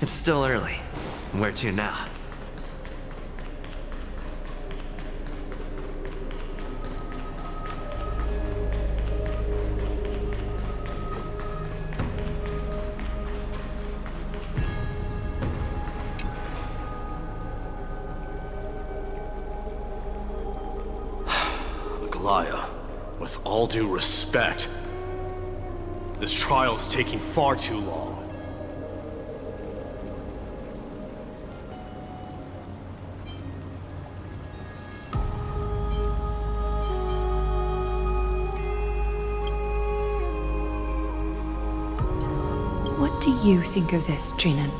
It's still early. Where to now? Aglaya, with all due respect, this trial is taking far too long. What do you think of this, Trinan?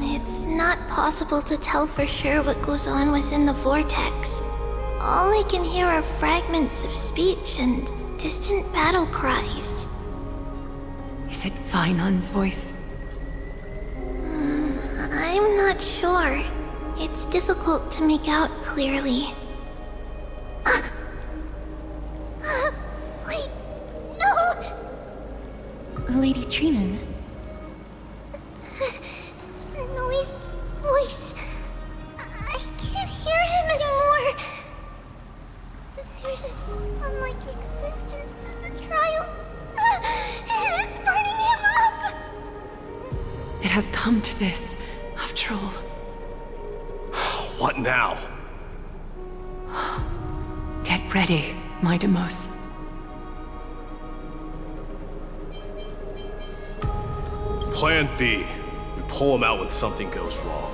It's not possible to tell for sure what goes on within the vortex. All I can hear are fragments of speech and distant battle cries. Is it Fainan's voice? I'm not sure. It's difficult to make out clearly. Wait, no! Lady Trinan. Snowy's voice. I can't hear him anymore. There's a sun-like existence in the trial. It's burning him up! It has come to this, after all. What now? Get ready, my Demos. Plan B. We pull him out when something goes wrong.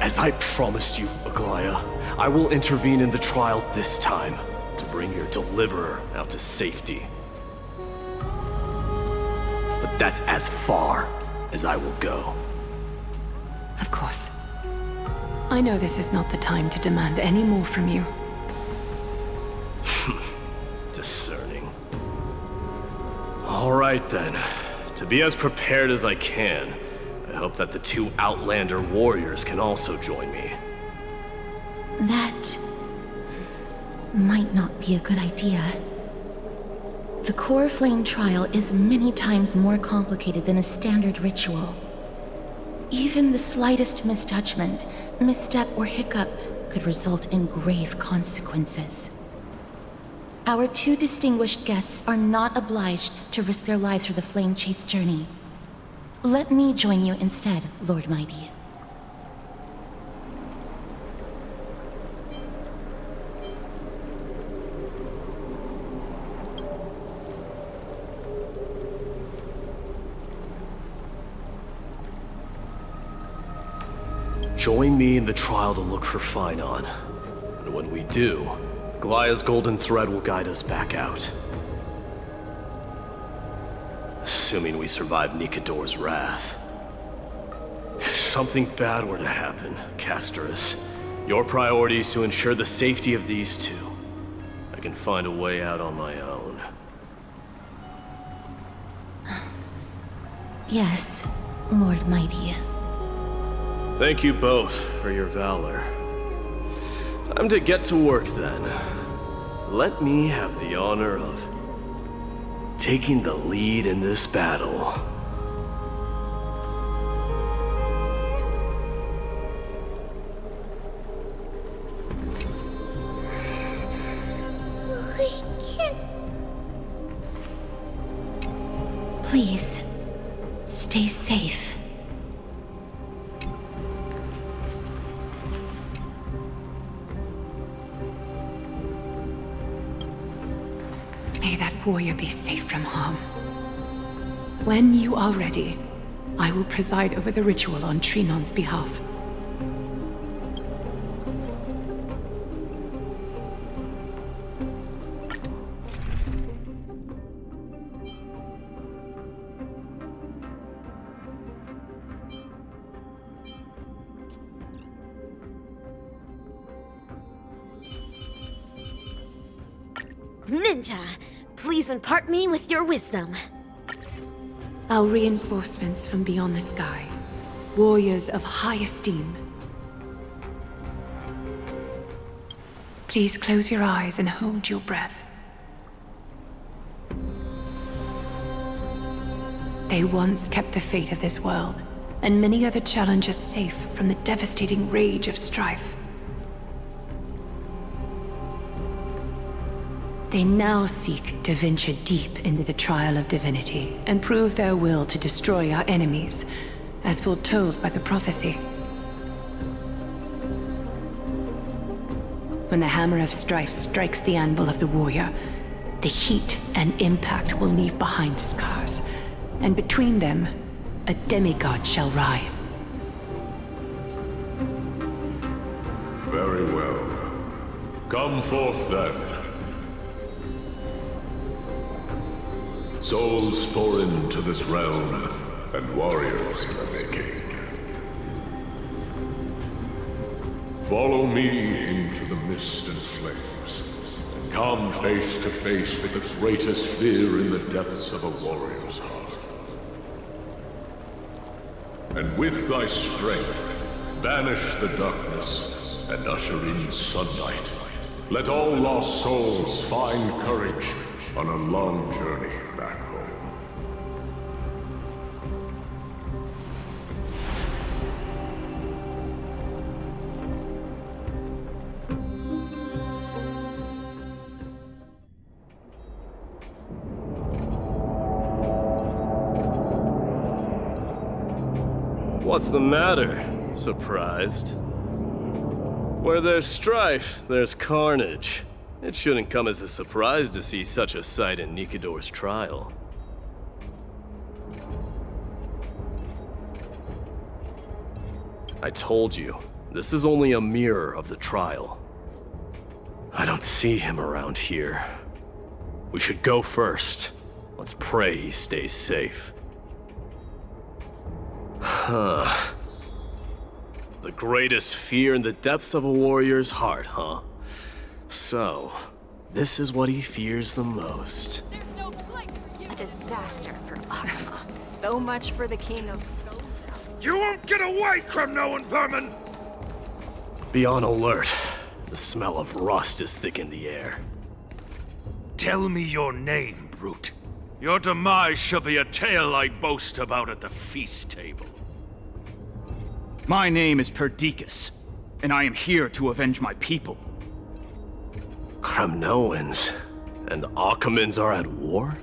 As I promised you, Aglaya, I will intervene in the trial this time to bring your deliverer out to safety. But that's as far as I will go. Of course. I know this is not the time to demand any more from you. Discerning. All right then. To be as prepared as I can, I hope that the two Outlander warriors can also join me. That might not be a good idea. The Core Flame trial is many times more complicated than a standard ritual. Even the slightest misjudgment, misstep, or hiccup could result in grave consequences. Our two distinguished guests are not obliged to risk their lives for the Flame Chase journey. Let me join you instead, Lord Mighty. Join me in the trial to look for Fainan. And when we do, Aglaya's golden thread will guide us back out. Assuming we survive Nikador's wrath. If something bad were to happen, Casterus, your priority is to ensure the safety of these two. I can find a way out on my own. Yes, Lord Mighty. Thank you both for your valor. Time to get to work then. Let me have the honor of taking the lead in this battle. We can't. Please, stay safe. May that warrior be safe from harm. When you are ready, I will preside over the ritual on Trinan's behalf. Ninja, please impart me with your wisdom. Our reinforcements from beyond the sky, warriors of high esteem. Please close your eyes and hold your breath. They once kept the fate of this world, and many other challenges safe from the devastating rage of strife. They now seek to venture deep into the trial of divinity and prove their will to destroy our enemies, as foretold by the prophecy. When the hammer of strife strikes the anvil of the warrior, the heat and impact will leave behind scars, and between them, a demigod shall rise. Very well. Come forth then. Souls foreign to this realm, and warriors in the making. Follow me into the mist and flames, and come face to face with the greatest fear in the depths of a warrior's heart. And with thy strength, banish the darkness and usher in sunlight. Let all lost souls find courage on a long journey back home. What's the matter? Surprised? Where there's strife, there's carnage. It shouldn't come as a surprise to see such a sight in Nikador's trial. I told you, this is only a mirror of the trial. I don't see him around here. We should go first. Let's pray he stays safe. Huh. The greatest fear in the depths of a warrior's heart, huh? So, this is what he fears the most. A disaster for Akama. So much for the king of... You won't get away, Kremnoan vermin! Be on alert. The smell of rust is thick in the air. Tell me your name, brute. Your demise shall be a tale I boast about at the feast table. My name is Perdiccas, and I am here to avenge my people. Kremnoans and Akamans are at war?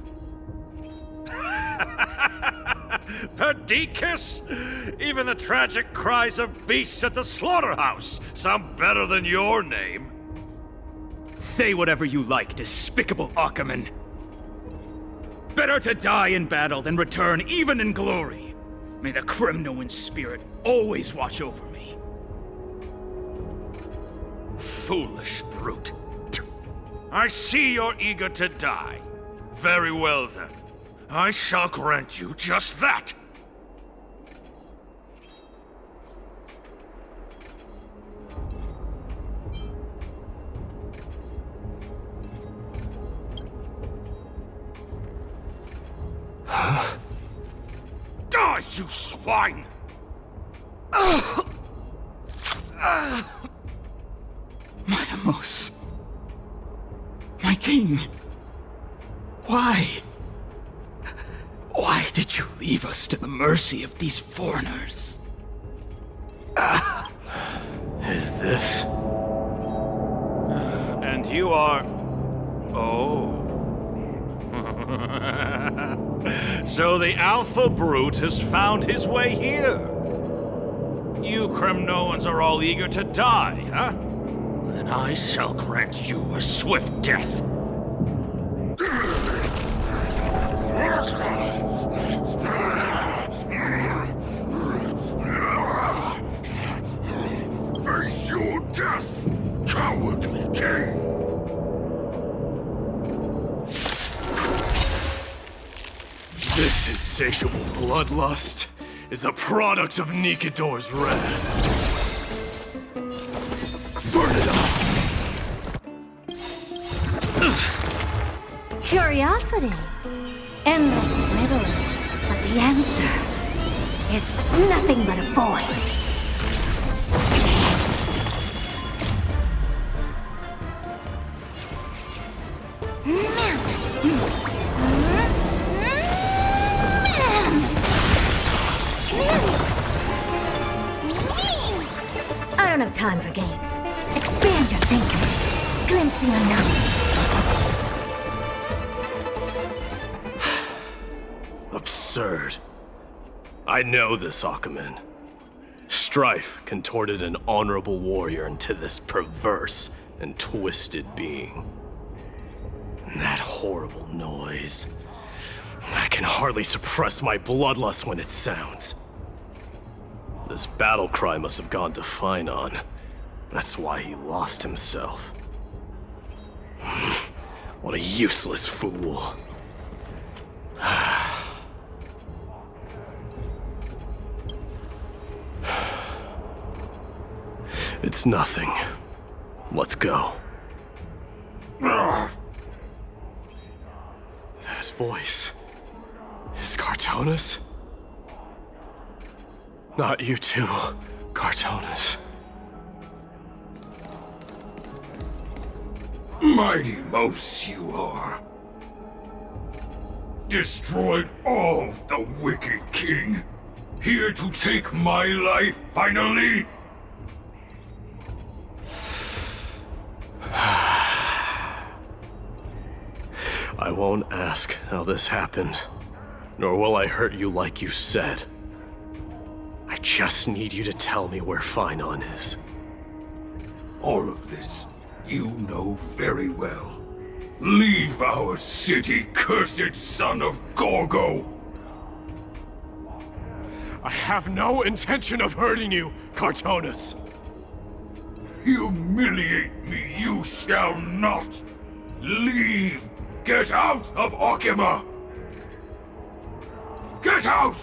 Perdiccas? Even the tragic cries of beasts at the slaughterhouse sound better than your name. Say whatever you like, despicable Akaman. Better to die in battle than return even in glory. May the Kremnoan spirit always watch over me. Foolish brute. I see you're eager to die. Very well then. I shall grant you just that. Huh? Die, you swine! Matamos. My king. Why? Why did you leave us to the mercy of these foreigners? Is this? And you are... Oh. So the Alpha Brute has found his way here. You Kremnoans are all eager to die, huh? Then I shall grant you a swift death. Face your death, cowardly king! This insatiable bloodlust is a product of Nikador's wrath. Burn it up! Curiosity. Endless riddles. But the answer is nothing but a void. don't have time for games. Expand your thinking. Glimpse the unknown. Absurd. I know this, Akumen. Strife contorted an honorable warrior into this perverse and twisted being. And that horrible noise. I can hardly suppress my bloodlust when it sounds. This battle cry must have gone to Finon. That's why he lost himself. What a useless fool. It's nothing. Let's go. That voice is Cartonis? Not you too, Cartonis. Mighty Mouse you are. Destroyed all the wicked king. Here to take my life finally. I won't ask how this happened, nor will I hurt you like you said. I just need you to tell me where Finon is. All of this you know very well. Leave our city, cursed son of Gorgo! I have no intention of hurting you, Cartonis. Humiliate me you shall not! Leave! Get out of Okima! Get out!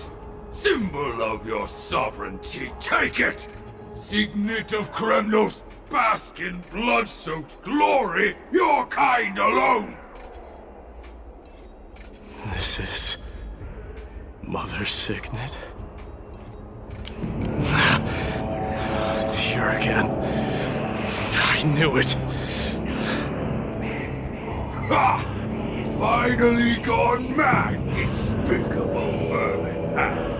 Symbol of your sovereignty, take it! Signet of Kremnos, bask in blood-soaked glory, your kind alone! This is... Mother Signet? It's here again. I knew it. Ha! Finally gone mad, despicable vermin have.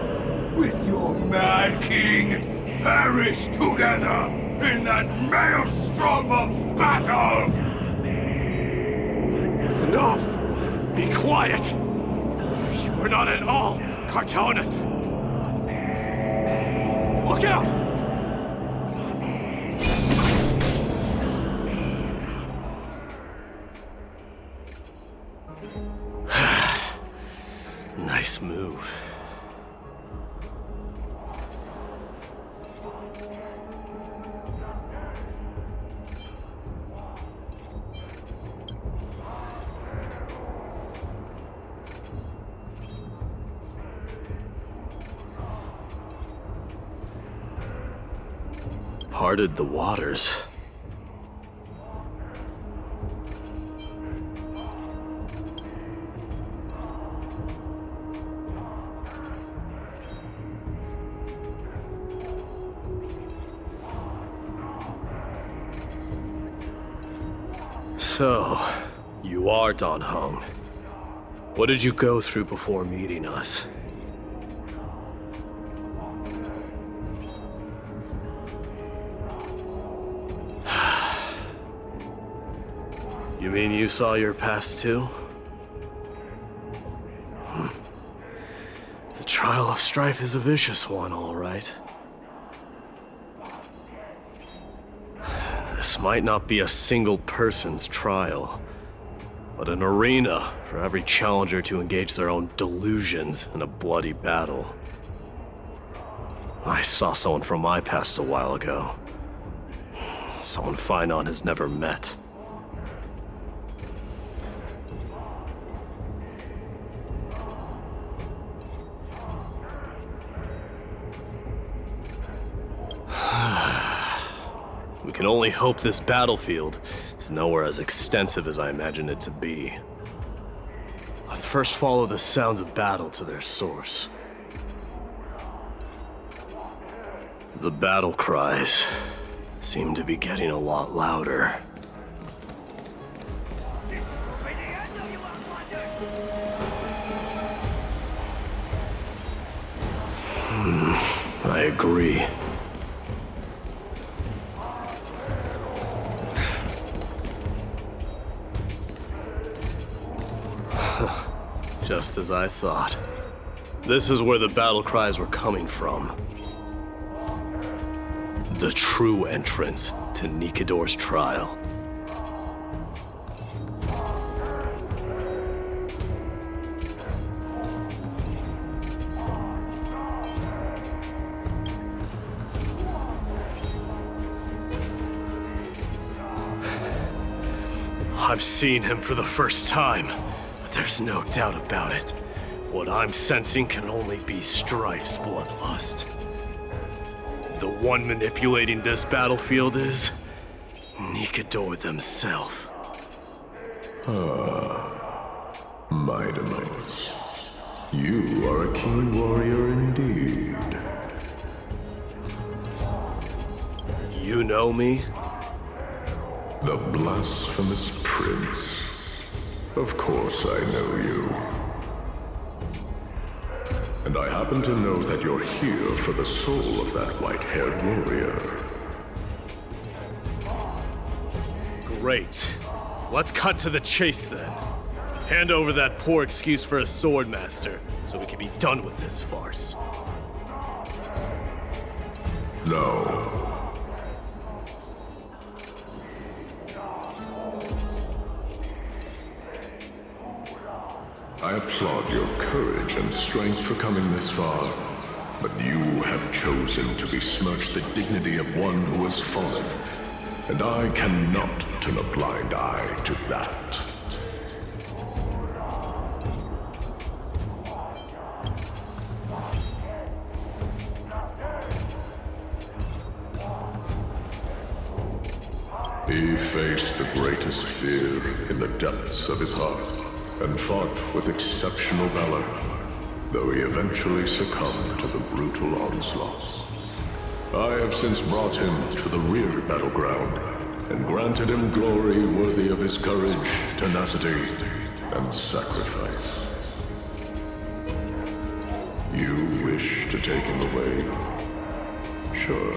With your mad king, perish together in that maelstrom of battle! Enough! Be quiet! You are not at all Cartonis! Look out! Nice move. Parted the waters. So, you are Dan Heng. What did you go through before meeting us? You mean you saw your past too? The trial of Strife is a vicious one, all right. This might not be a single person's trial, but an arena for every challenger to engage their own delusions in a bloody battle. I saw someone from my past a while ago. Someone Finon has never met. We can only hope this battlefield is nowhere as extensive as I imagined it to be. Let's first follow the sounds of battle to their source. The battle cries seem to be getting a lot louder. I agree. Just as I thought. This is where the battle cries were coming from. The true entrance to Nikador's trial. I've seen him for the first time, but there's no doubt about it. What I'm sensing can only be Strife's bloodlust. The one manipulating this battlefield is Nikador themselves. My demise. You are a keen warrior indeed. You know me? The blasphemous prince. Of course I know you. And I happen to know that you're here for the soul of that white-haired warrior. Great. Let's cut to the chase then. Hand over that poor excuse for a sword master, so we can be done with this farce. No. I applaud your courage and strength for coming this far, but you have chosen to besmirch the dignity of one who has fallen, and I cannot turn a blind eye to that. He faced the greatest fear in the depths of his heart, and fought with exceptional valor, though he eventually succumbed to the brutal onslaughts. I have since brought him to the rear battleground, and granted him glory worthy of his courage, tenacity, and sacrifice. You wish to take him away? Sure.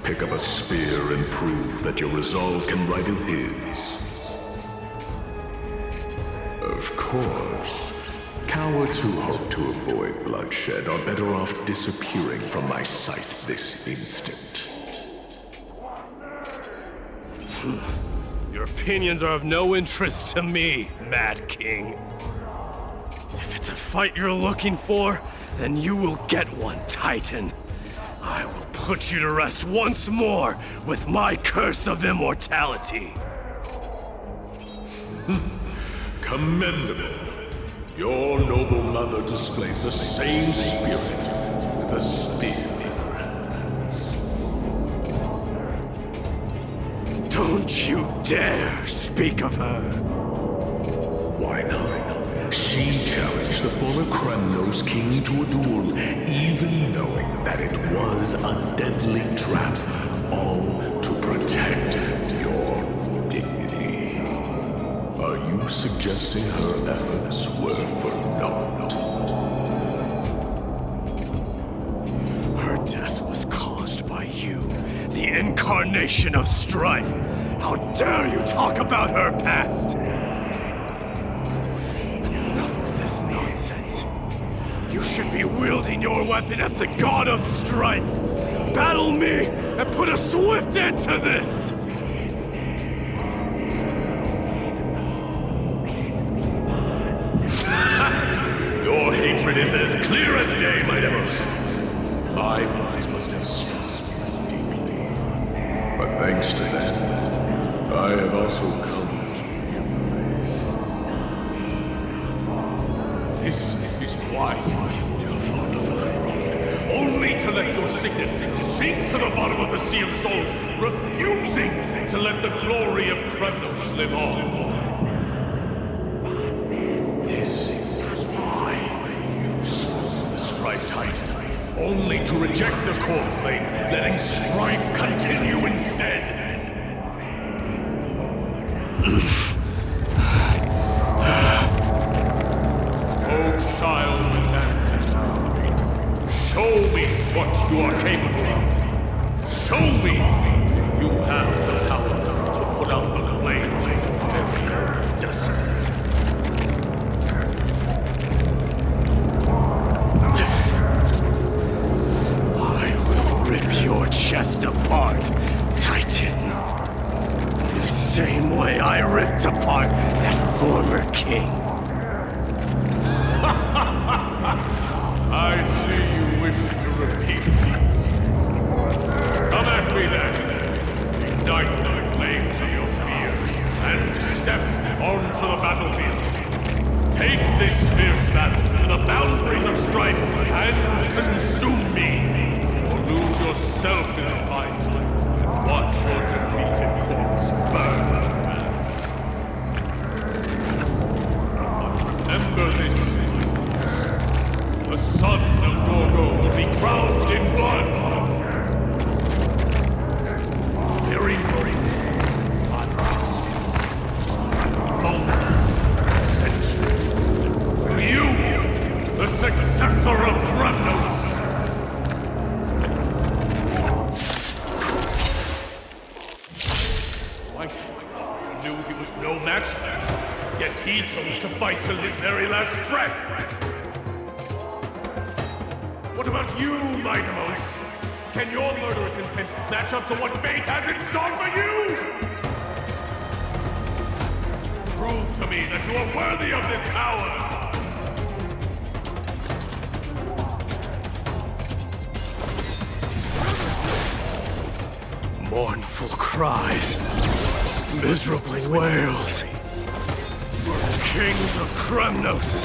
Pick up a spear and prove that your resolve can rival his. Of course. Cowards who hope to avoid bloodshed are better off disappearing from my sight this instant. Your opinions are of no interest to me, Mad King. If it's a fight you're looking for, then you will get one, Titan. I will put you to rest once more with my curse of immortality. Commendable. Your noble mother displayed the same spirit with a spear in her hands. Don't you dare speak of her. Why not? She challenged the former Kremnos king to a duel, even knowing that it was a deadly trap, all to protect your dignity. Are you suggesting her efforts were for naught? Her death was caused by you, the incarnation of strife. How dare you talk about her past? Enough of this nonsense. You should be wielding your weapon at the god of strife. Battle me and put a swift end to this! Your hatred is as clear as day, my Demos. My eyes must have stabbed you deeply. But thanks to that, I have also come to realize. This is why you killed your father for the throne. Only to let your signet sink to the bottom of the Sea of Souls, refusing to let the glory of Kremnos live on. This is why you slew the Strife Titan, only to reject the core flame, letting strife continue instead. Oh, child with that gentle fate, show me what you are capable of. Show me if you have the power to put out the flames of your very own destiny. apart that former king. I see you wish to repeat these. Come at me then. Ignite the flames of your fears and step onto the battlefield. Take this fierce battle to the boundaries of strife and consume me. Or lose yourself in the fight and watch your defeated corpse burn to ash. But remember this. The son of Gorgo will be crowned in blood. Very great. Moment. Century. You, the successor of Gramnos. White knew he was no match, yet he chose to fight till his very last breath. What about you, Maidamos? Can your murderous intent match up to what fate has in store for you? Prove to me that you are worthy of this power! Mournful cries. Miserable wails. Kings of Kremnos!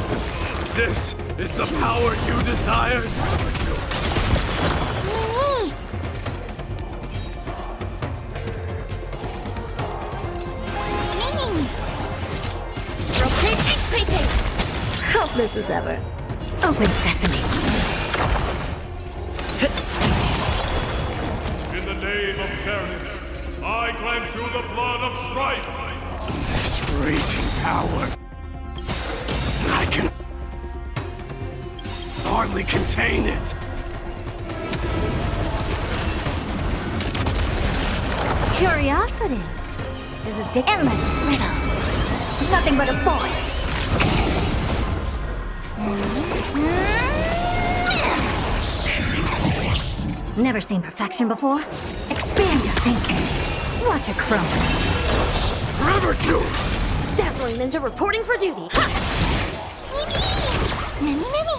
This is the power you desired? Mimi! Helpless as ever. Open sesame. In the name of fairness, I grant you the blood of strife! This raging power. I can hardly contain it. Curiosity is a endless riddle. Nothing but a void. Never seen perfection before? Expand your thinking. Watch it crumble. Forever doomed! Dazzling ninja reporting for duty. Ha! Mimi! Mimi!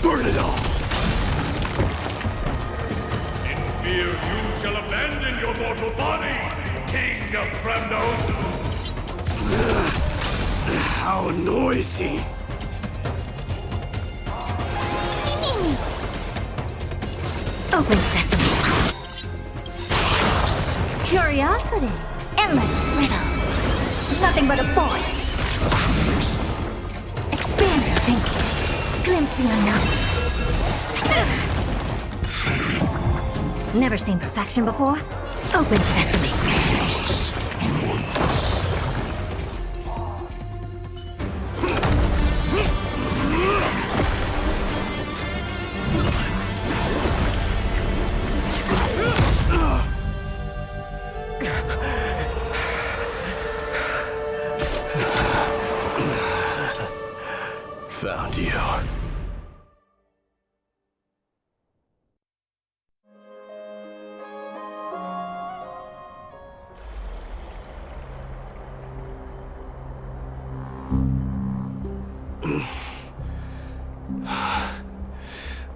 Burn it all! In fear you shall abandon your mortal body, King of Kremnos! How noisy! Mimi! Open sesame. Curiosity. Endless riddles. Nothing but a void. Expand your thinking. Glimpse the unknown. Never seen perfection before? Open sesame. Found you.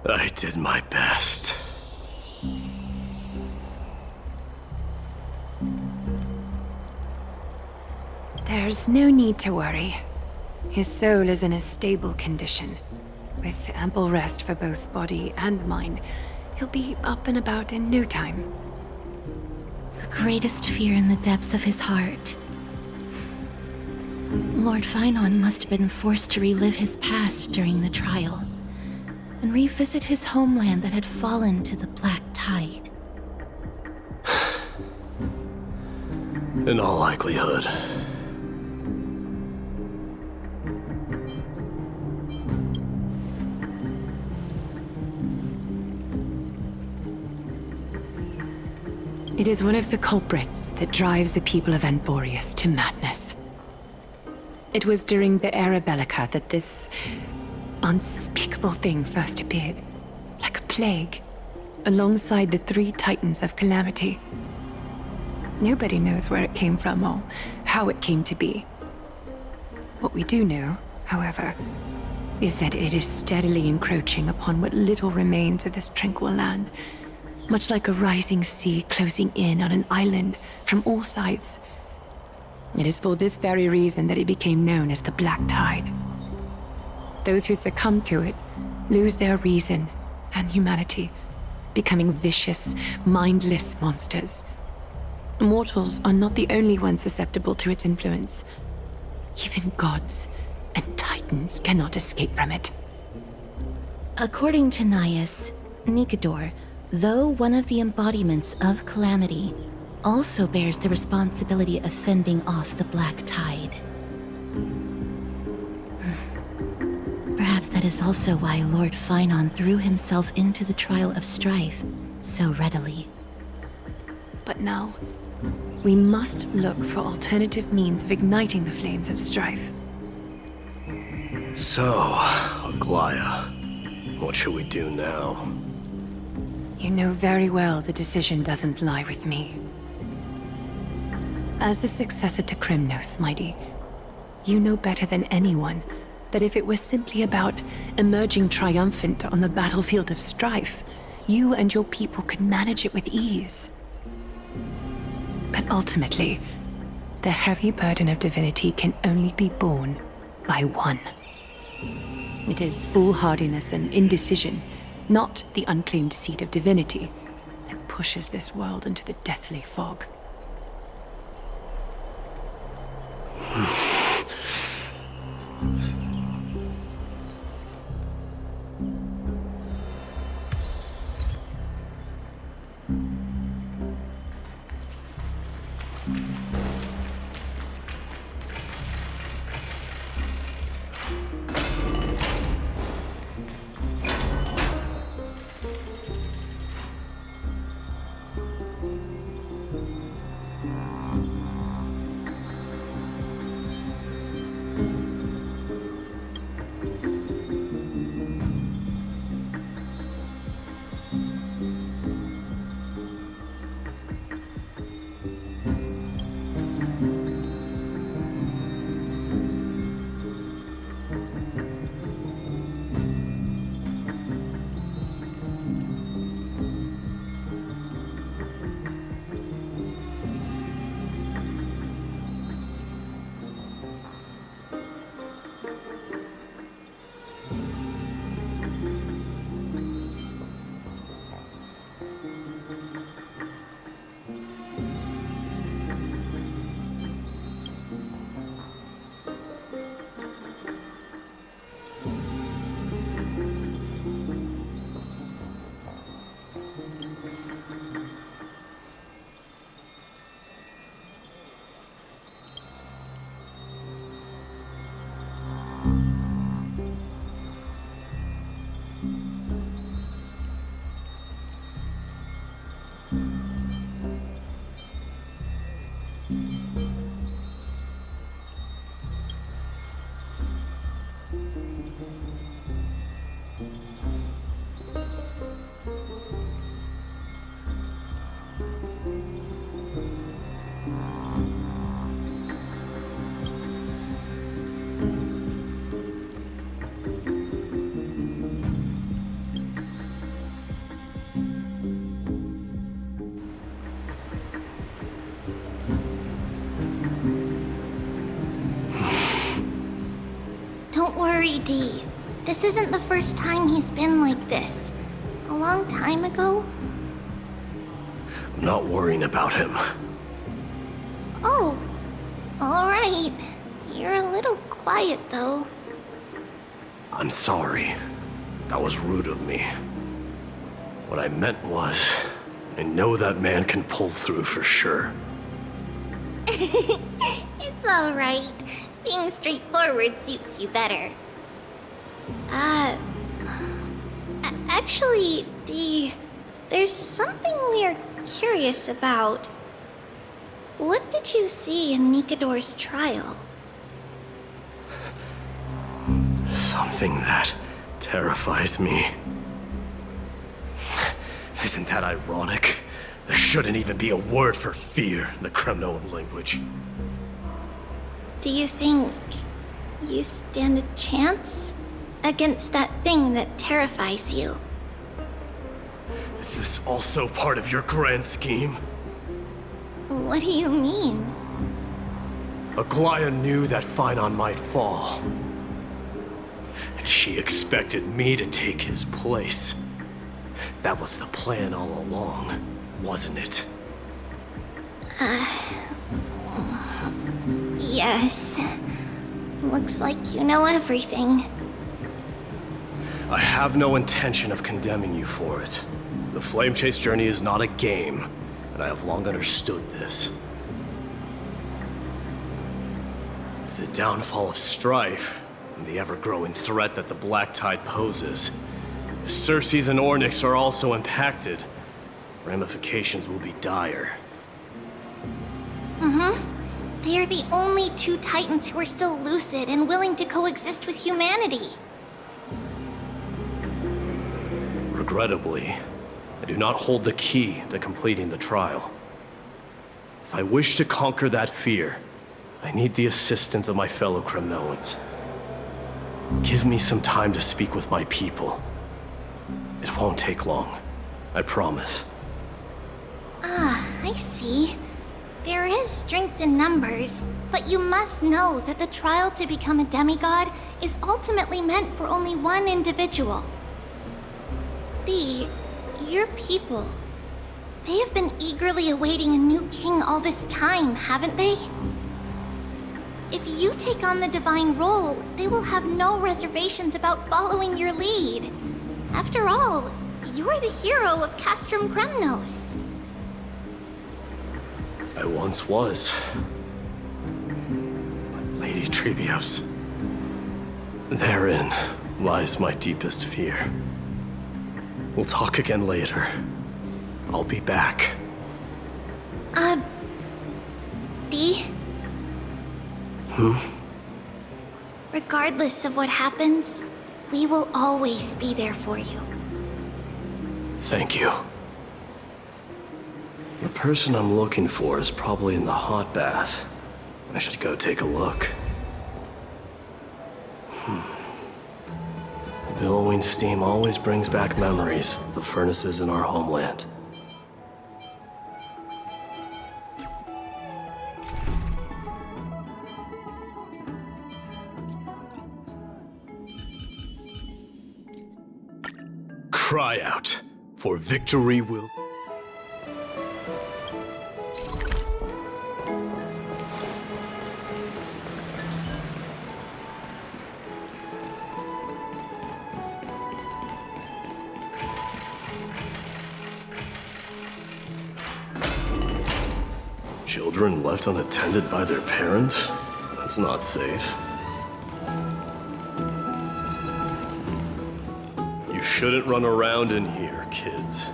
I did my best. There's no need to worry. His soul is in a stable condition. With ample rest for both body and mind, he'll be up and about in no time. The greatest fear in the depths of his heart. Lord Finon must have been forced to relive his past during the trial, and revisit his homeland that had fallen to the Black Tide. In all likelihood. It is one of the culprits that drives the people of Anvorius to madness. It was during the Era Bellica that this unspeakable thing first appeared, like a plague. alongside the 3 Titans of Calamity. Nobody knows where it came from or how it came to be. What we do know, however, is that it is steadily encroaching upon what little remains of this tranquil land, much like a rising sea closing in on an island from all sides. It is for this very reason that it became known as the Black Tide. Those who succumb to it lose their reason and humanity, becoming vicious, mindless monsters. Mortals are not the only ones susceptible to its influence. Even gods and titans cannot escape from it. According to Nias, Nikador, though one of the embodiments of Calamity, also bears the responsibility of fending off the Black Tide. Perhaps that is also why Lord Finon threw himself into the trial of strife so readily. But now, we must look for alternative means of igniting the flames of strife. So, Aglaya, what should we do now? You know very well the decision doesn't lie with me. As the successor to Krymnos, Mighty, you know better than anyone that if it was simply about emerging triumphant on the battlefield of strife, you and your people could manage it with ease. But ultimately, the heavy burden of divinity can only be borne by one. It is foolhardiness and indecision, not the unclaimed seed of divinity, that pushes this world into the deathly fog. Don't worry, Dee. This isn't the first time he's been like this. A long time ago. I'm not worrying about him. Oh, alright. You're a little quiet, though. I'm sorry. That was rude of me. What I meant was, I know that man can pull through for sure. It's alright. Being straightforward suits you better. Actually, Dee, there's something we're curious about. What did you see in Nikador's trial? Something that terrifies me. Isn't that ironic? There shouldn't even be a word for fear in the Kremnoan language. Do you think you stand a chance against that thing that terrifies you? Is this also part of your grand scheme? What do you mean? Aglaya knew that Phynon might fall. And she expected me to take his place. That was the plan all along, wasn't it? Yes. Looks like you know everything. I have no intention of condemning you for it. The Flame Chase journey is not a game, and I have long understood this. The downfall of strife, and the ever-growing threat that the Black Tide poses. If Circes and Ornyx are also impacted, ramifications will be dire. They are the only two Titans who are still lucid and willing to coexist with humanity. Regrettably, I do not hold the key to completing the trial. If I wish to conquer that fear, I need the assistance of my fellow Kremnoans. Give me some time to speak with my people. It won't take long, I promise. I see. There is strength in numbers, but you must know that the trial to become a demigod is ultimately meant for only one individual. Your people. They have been eagerly awaiting a new king all this time, haven't they? If you take on the divine role, they will have no reservations about following your lead. After all, you're the hero of Castrum Kremnos. I once was. But Lady Trebios, therein lies my deepest fear. We'll talk again later. I'll be back. Dee? Regardless of what happens, we will always be there for you. Thank you. The person I'm looking for is probably in the hot bath. I should go take a look. The billowing steam always brings back memories of the furnaces in our homeland. Cry out, for victory will... Children left unattended by their parents? That's not safe. You shouldn't run around in here, kids.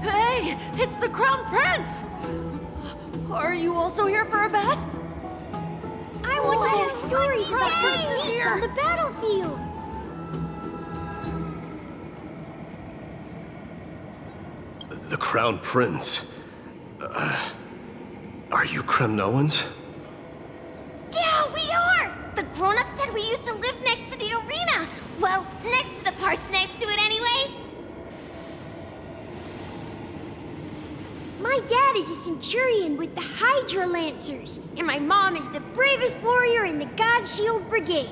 Hey, it's the Crown Prince! Are you also here for a bath? I want to hear stories about good feats on the battlefield. The Crown Prince. Are you Kremnoans? Yeah, we are! The grown-ups said we used to live next to the arena. Well, next to the parts next to it anyway. My dad is a centurion with the Hydra Lancers, and my mom is the bravest warrior in the God Shield Brigade.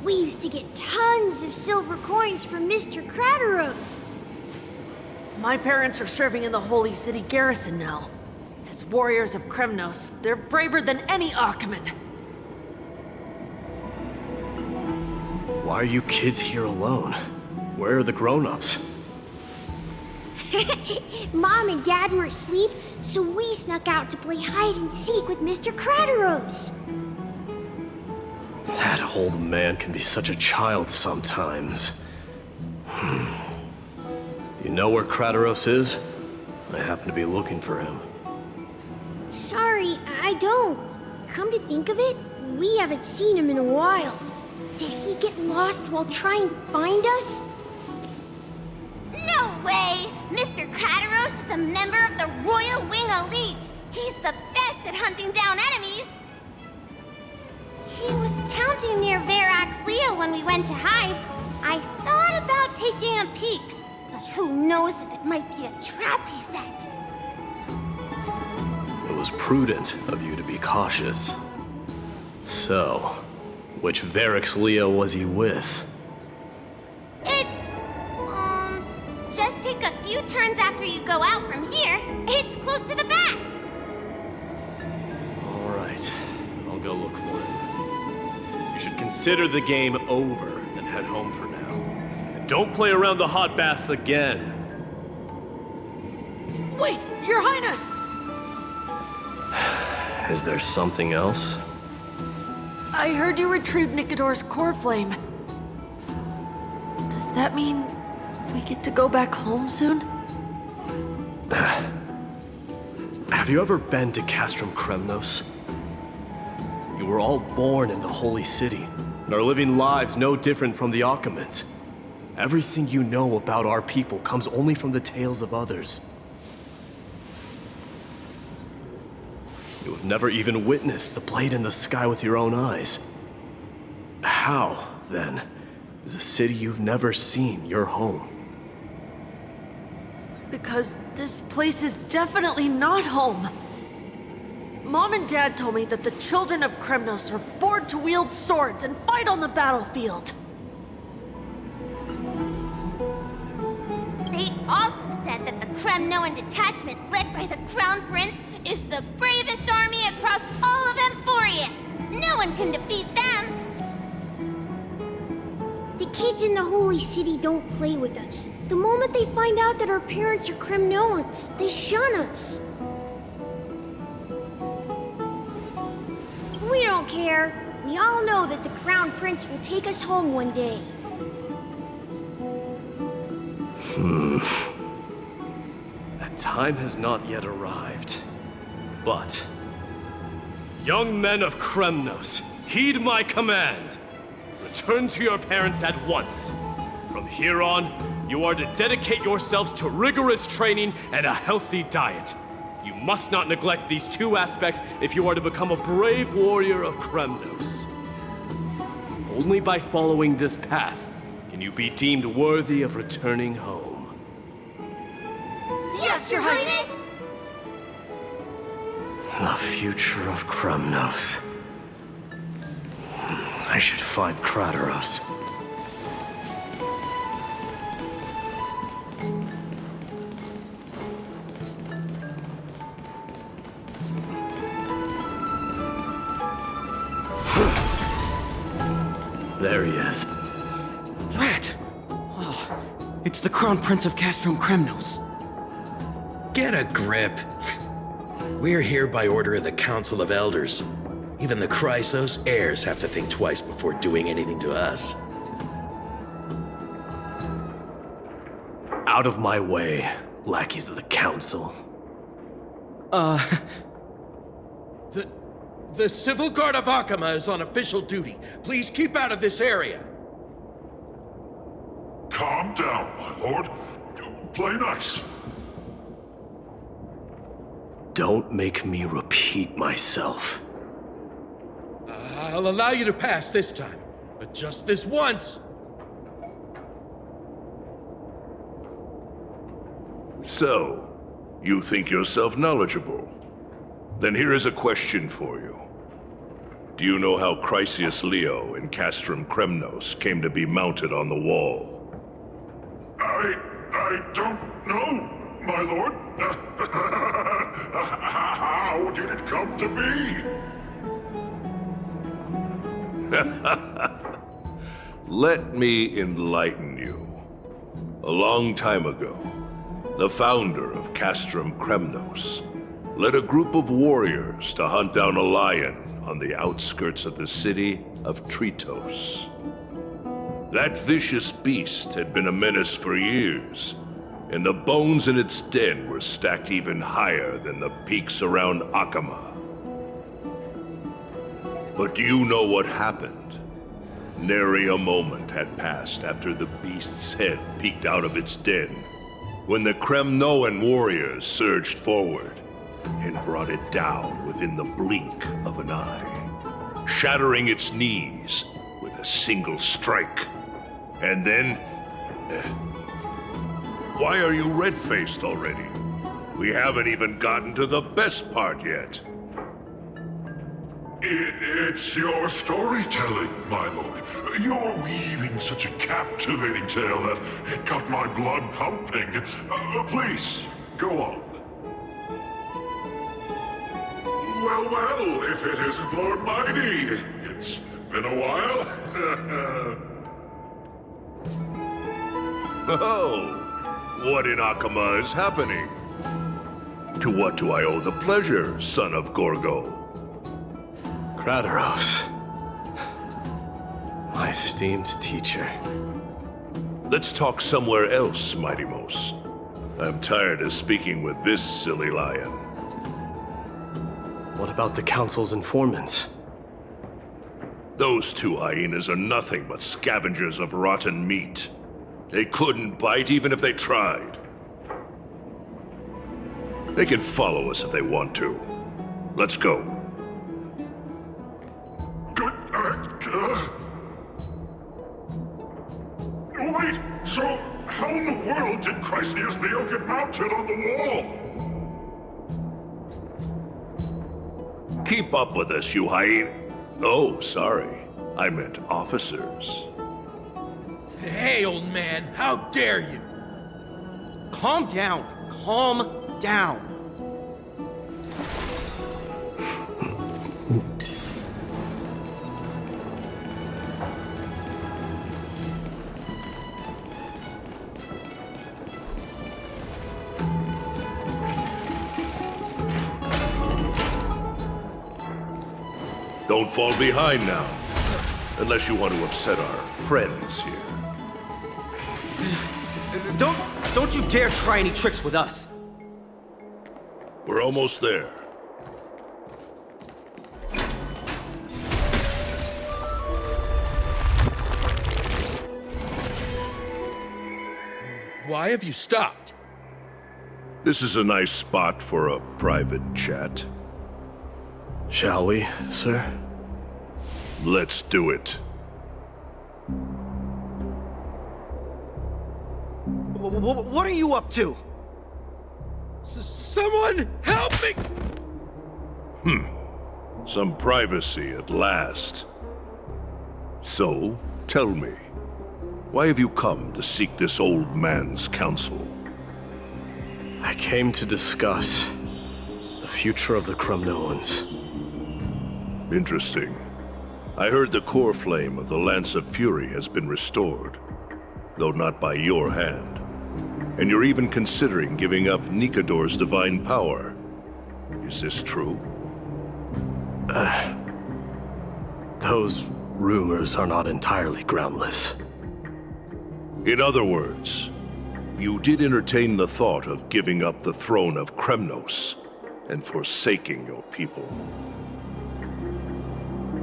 We used to get tons of silver coins from Mr. Crateros. My parents are serving in the Holy City garrison now. As warriors of Kremnos, they're braver than any Achaemen. Why are you kids here alone? Where are the grown-ups? Mom and Dad were asleep, so we snuck out to play hide and seek with Mr. Crateros. That old man can be such a child sometimes. Do you know where Crateros is? I happen to be looking for him. Sorry, I don't. Come to think of it, we haven't seen him in a while. Did he get lost while trying to find us? No way! Mr. Crateros is a member of the Royal Wing Elites. He's the best at hunting down enemies. He was counting near Verax Leo when we went to hide. I thought about taking a peek, but who knows if it might be a trap he set. It was prudent of you to be cautious. So, which Verax Leo was he with? It's, just take a few turns after you go out from here. It's close to the backs. All right, I'll go look for him. You should consider the game over and head home for now. And don't play around the hot baths again. Wait, Your Highness! Is there something else? I heard you retrieved Nicodor's core flame. Does that mean we get to go back home soon? Have you ever been to Castrum Kremnos? You were all born in the Holy City, and are living lives no different from the Achaemenids. Everything you know about our people comes only from the tales of others. You have never even witnessed the blade in the sky with your own eyes. How, then, is a city you've never seen your home? Because this place is definitely not home. Mom and Dad told me that the children of Kremnos are born to wield swords and fight on the battlefield. They also said that the Kremnoan detachment led by the Crown Prince is the bravest army across all of Amphorius. No one can defeat them. The kids in the Holy City don't play with us. The moment they find out that our parents are Kremnoans, they shun us. We don't care. We all know that the Crown Prince will take us home one day. That time has not yet arrived. But, young men of Kremnos, heed my command. Return to your parents at once. From here on, you are to dedicate yourselves to rigorous training and a healthy diet. You must not neglect these two aspects if you are to become a brave warrior of Kremnos. Only by following this path can you be deemed worthy of returning home. Yes, Your Highness! The future of Kremnos. I should find Crateros. There he is. Rat! Oh, it's the Crown Prince of Castrum Kremnos. Get a grip. We're here by order of the Council of Elders. Even the Chrysos heirs have to think twice before doing anything to us. Out of my way, lackeys of the Council. The Civil Guard of Akama is on official duty. Please keep out of this area. Calm down, my lord. Play nice. Don't make me repeat myself. I'll allow you to pass this time, but just this once. So, you think yourself knowledgeable? Then here is a question for you. Do you know how Chrysius Leo in Castrum Kremnos came to be mounted on the wall? I don't know, my lord. How did it come to be? Let me enlighten you. A long time ago, the founder of Castrum Kremnos led a group of warriors to hunt down a lion on the outskirts of the city of Tritos. That vicious beast had been a menace for years, and the bones in its den were stacked even higher than the peaks around Akama. But do you know what happened? Nary a moment had passed after the beast's head peeked out of its den, when the Kremnoan warriors surged forward and brought it down within the blink of an eye, shattering its knees with a single strike. And then... why are you red-faced already? We haven't even gotten to the best part yet. It's your storytelling, my lord. You're weaving such a captivating tale that it got my blood pumping. Please, go on. Well, if it isn't Lord Mighty. It's been a while. Oh, what in Akama is happening? To what do I owe the pleasure, son of Gorgo? Kratos. My esteemed teacher. Let's talk somewhere else, Mighty Mos. I'm tired of speaking with this silly lion. What about the Council's informants? Those two hyenas are nothing but scavengers of rotten meat. They couldn't bite even if they tried. They can follow us if they want to. Let's go. Wait, so how in the world did Chryseus Neo get mounted on the wall? Keep up with us, you hyena. Oh, sorry. I meant officers. Hey, old man, how dare you? Calm down. Calm down. Don't fall behind now. Unless you want to upset our friends here. Don't you dare try any tricks with us. We're almost there. Why have you stopped? This is a nice spot for a private chat. Shall we, sir? Let's do it. What are you up to? Someone help me! Some privacy at last. So, tell me, why have you come to seek this old man's counsel? I came to discuss the future of the Kremnoans. Interesting. I heard the core flame of the Lance of Fury has been restored, though not by your hand. And you're even considering giving up Nikador's divine power. Is this true? Those rumors are not entirely groundless. In other words, you did entertain the thought of giving up the throne of Kremnos and forsaking your people.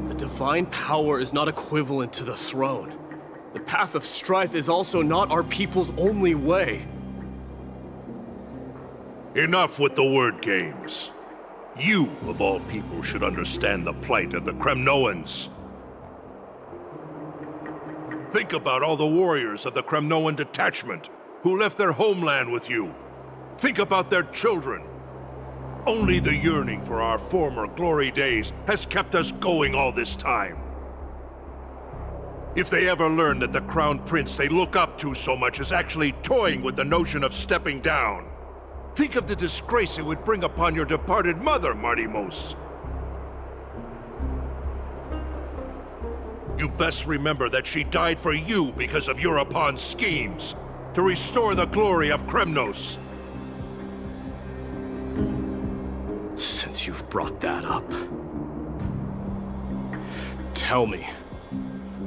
The divine power is not equivalent to the throne. The path of strife is also not our people's only way. Enough with the word games. You, of all people, should understand the plight of the Kremnoans. Think about all the warriors of the Kremnoan detachment who left their homeland with you. Think about their children. Only the yearning for our former glory days has kept us going all this time. If they ever learn that the Crown Prince they look up to so much is actually toying with the notion of stepping down, think of the disgrace it would bring upon your departed mother, Marty Mos. You best remember that she died for you because of Europon's schemes, to restore the glory of Kremnos. Since you've brought that up, tell me,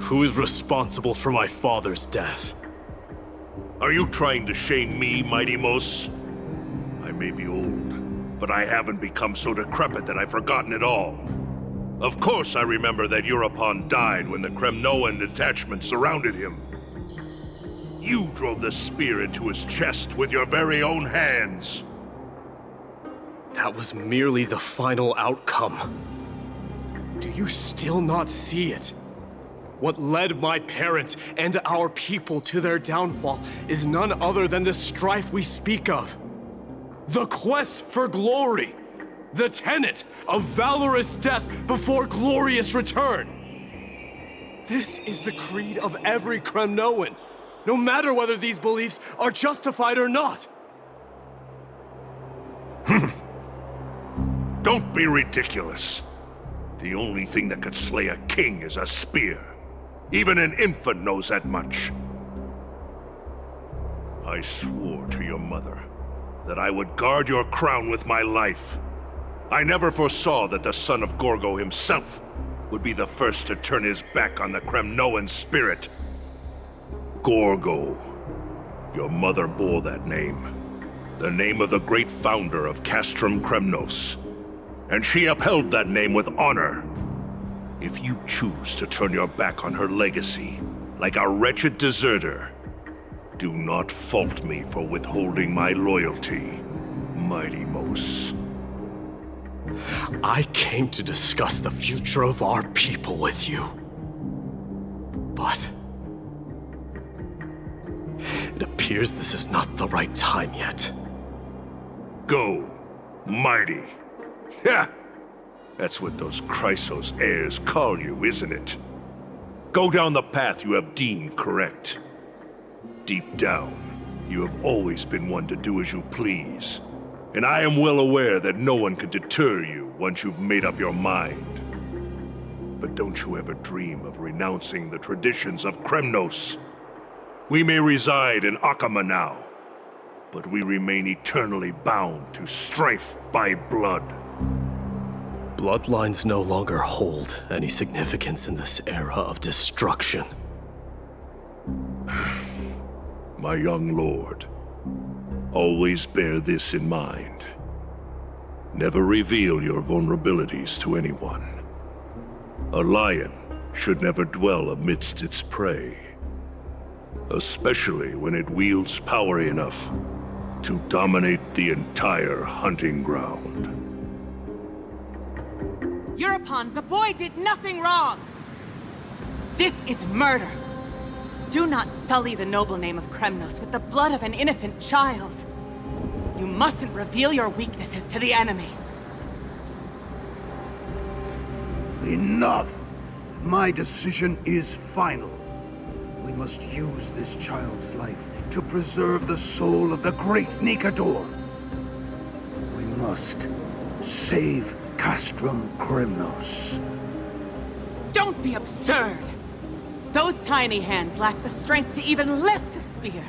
who is responsible for my father's death? Are you trying to shame me, Mighty Mos? I may be old, but I haven't become so decrepit that I've forgotten it all. Of course I remember that Europon died when the Kremnoan detachment surrounded him. You drove the spear into his chest with your very own hands. That was merely the final outcome. Do you still not see it? What led my parents and our people to their downfall is none other than the strife we speak of. The quest for glory. The tenet of valorous death before glorious return. This is the creed of every Kremnoan, no matter whether these beliefs are justified or not. Don't be ridiculous. The only thing that could slay a king is a spear. Even an infant knows that much. I swore to your mother that I would guard your crown with my life. I never foresaw that the son of Gorgo himself would be the first to turn his back on the Kremnoan spirit. Gorgo. Your mother bore that name. The name of the great founder of Castrum Kremnos. And she upheld that name with honor. If you choose to turn your back on her legacy, like a wretched deserter, do not fault me for withholding my loyalty, Mighty Mos. I came to discuss the future of our people with you. But it appears this is not the right time yet. Go, Mighty. Ha! That's what those Chrysos heirs call you, isn't it? Go down the path you have deemed correct. Deep down, you have always been one to do as you please. And I am well aware that no one can deter you once you've made up your mind. But don't you ever dream of renouncing the traditions of Kremnos. We may reside in Akama now, but we remain eternally bound to strife by blood. Bloodlines no longer hold any significance in this era of destruction. My young lord, always bear this in mind. Never reveal your vulnerabilities to anyone. A lion should never dwell amidst its prey, especially when it wields power enough to dominate the entire hunting ground. Eurupon, the boy did nothing wrong! This is murder! Do not sully the noble name of Kremnos with the blood of an innocent child. You mustn't reveal your weaknesses to the enemy. Enough! My decision is final. We must use this child's life to preserve the soul of the great Nikador. We must save Castrum Kremnos. Don't be absurd! Those tiny hands lack the strength to even lift a spear.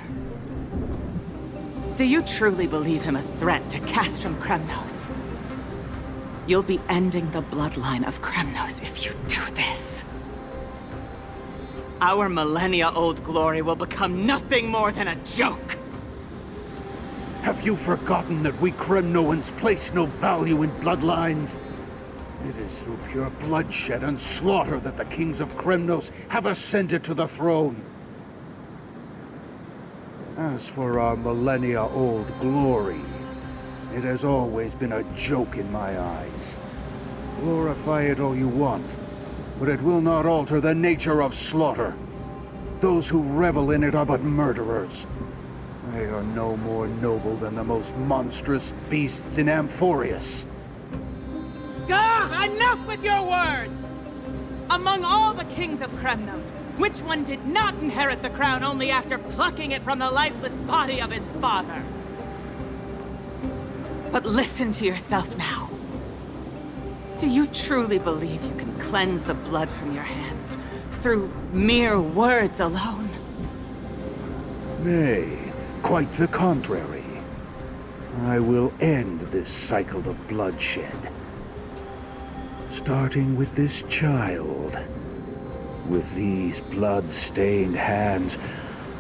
Do you truly believe him a threat to Castrum Kremnos? You'll be ending the bloodline of Kremnos if you do this. Our millennia-old glory will become nothing more than a joke. Have you forgotten that we Kremnoans place no value in bloodlines? It is through pure bloodshed and slaughter that the kings of Kremnos have ascended to the throne. As for our millennia-old glory, it has always been a joke in my eyes. Glorify it all you want, but it will not alter the nature of slaughter. Those who revel in it are but murderers. They are no more noble than the most monstrous beasts in Amphorius. Ah, enough with your words! Among all the kings of Kremnos, which one did not inherit the crown only after plucking it from the lifeless body of his father? But listen to yourself now. Do you truly believe you can cleanse the blood from your hands through mere words alone? Nay, quite the contrary. I will end this cycle of bloodshed. Starting with this child. With these blood-stained hands,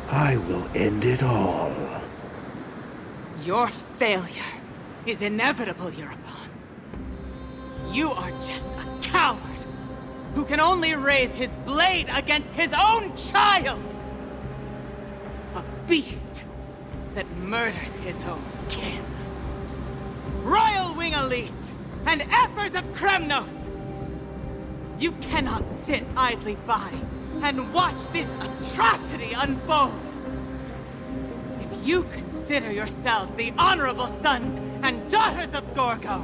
I will end it all. Your failure is inevitable, Eurupon. You are just a coward who can only raise his blade against his own child! A beast that murders his own kin. Royal Wing elites and Ephors of Kremnos! You cannot sit idly by and watch this atrocity unfold. If you consider yourselves the honorable sons and daughters of Gorgo,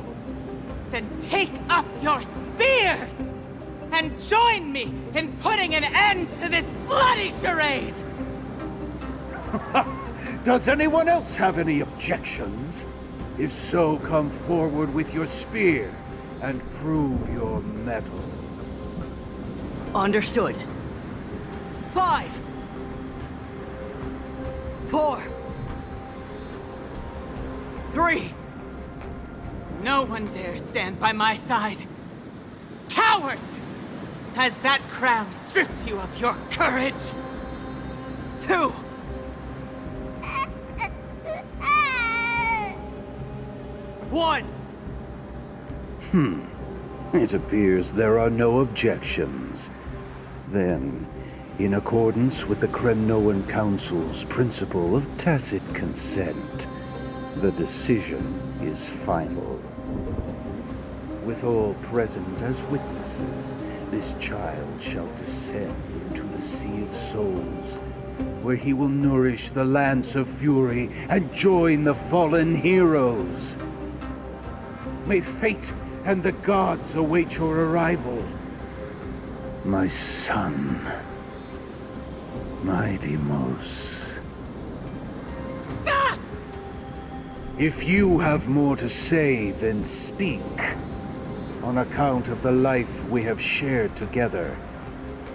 then take up your spears and join me in putting an end to this bloody charade! Does anyone else have any objections? If so, come forward with your spear and prove your mettle. Understood. 5, 4, 3. No one dare stand by my side. Cowards! Has that crown stripped you of your courage? 2. One. It appears there are no objections. Then, in accordance with the Kremnoan Council's principle of tacit consent, the decision is final. With all present as witnesses, this child shall descend into the Sea of Souls, where he will nourish the Lance of Fury and join the fallen heroes. May fate and the gods await your arrival. My son, my Deimos. Stop! If you have more to say, then speak. On account of the life we have shared together,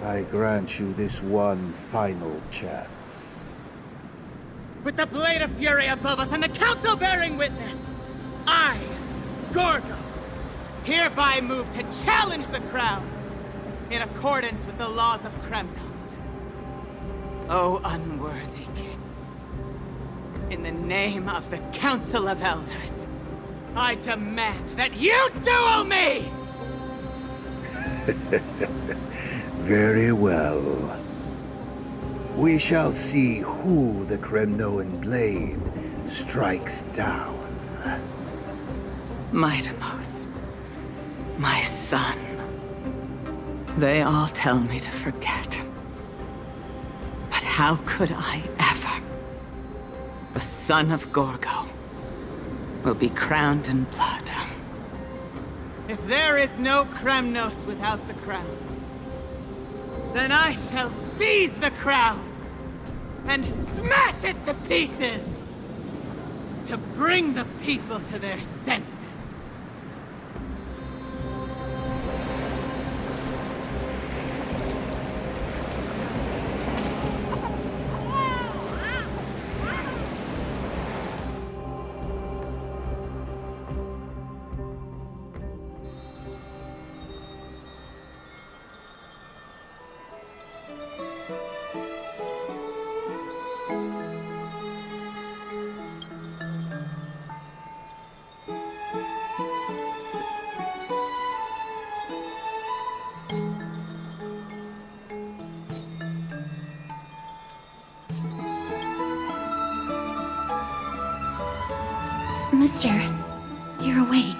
I grant you this one final chance. With the Blade of Fury above us and the Council bearing witness, I, Gorgo, hereby move to challenge the crown in accordance with the laws of Kremnos. O unworthy king, in the name of the Council of Elders, I demand that you duel me! Very well. We shall see who the Kremnoan blade strikes down. My Deimos, my son. They all tell me to forget. But how could I ever? The son of Gorgo will be crowned in blood. If there is no Kremnos without the crown, then I shall seize the crown and smash it to pieces to bring the people to their senses. Mister, you're awake.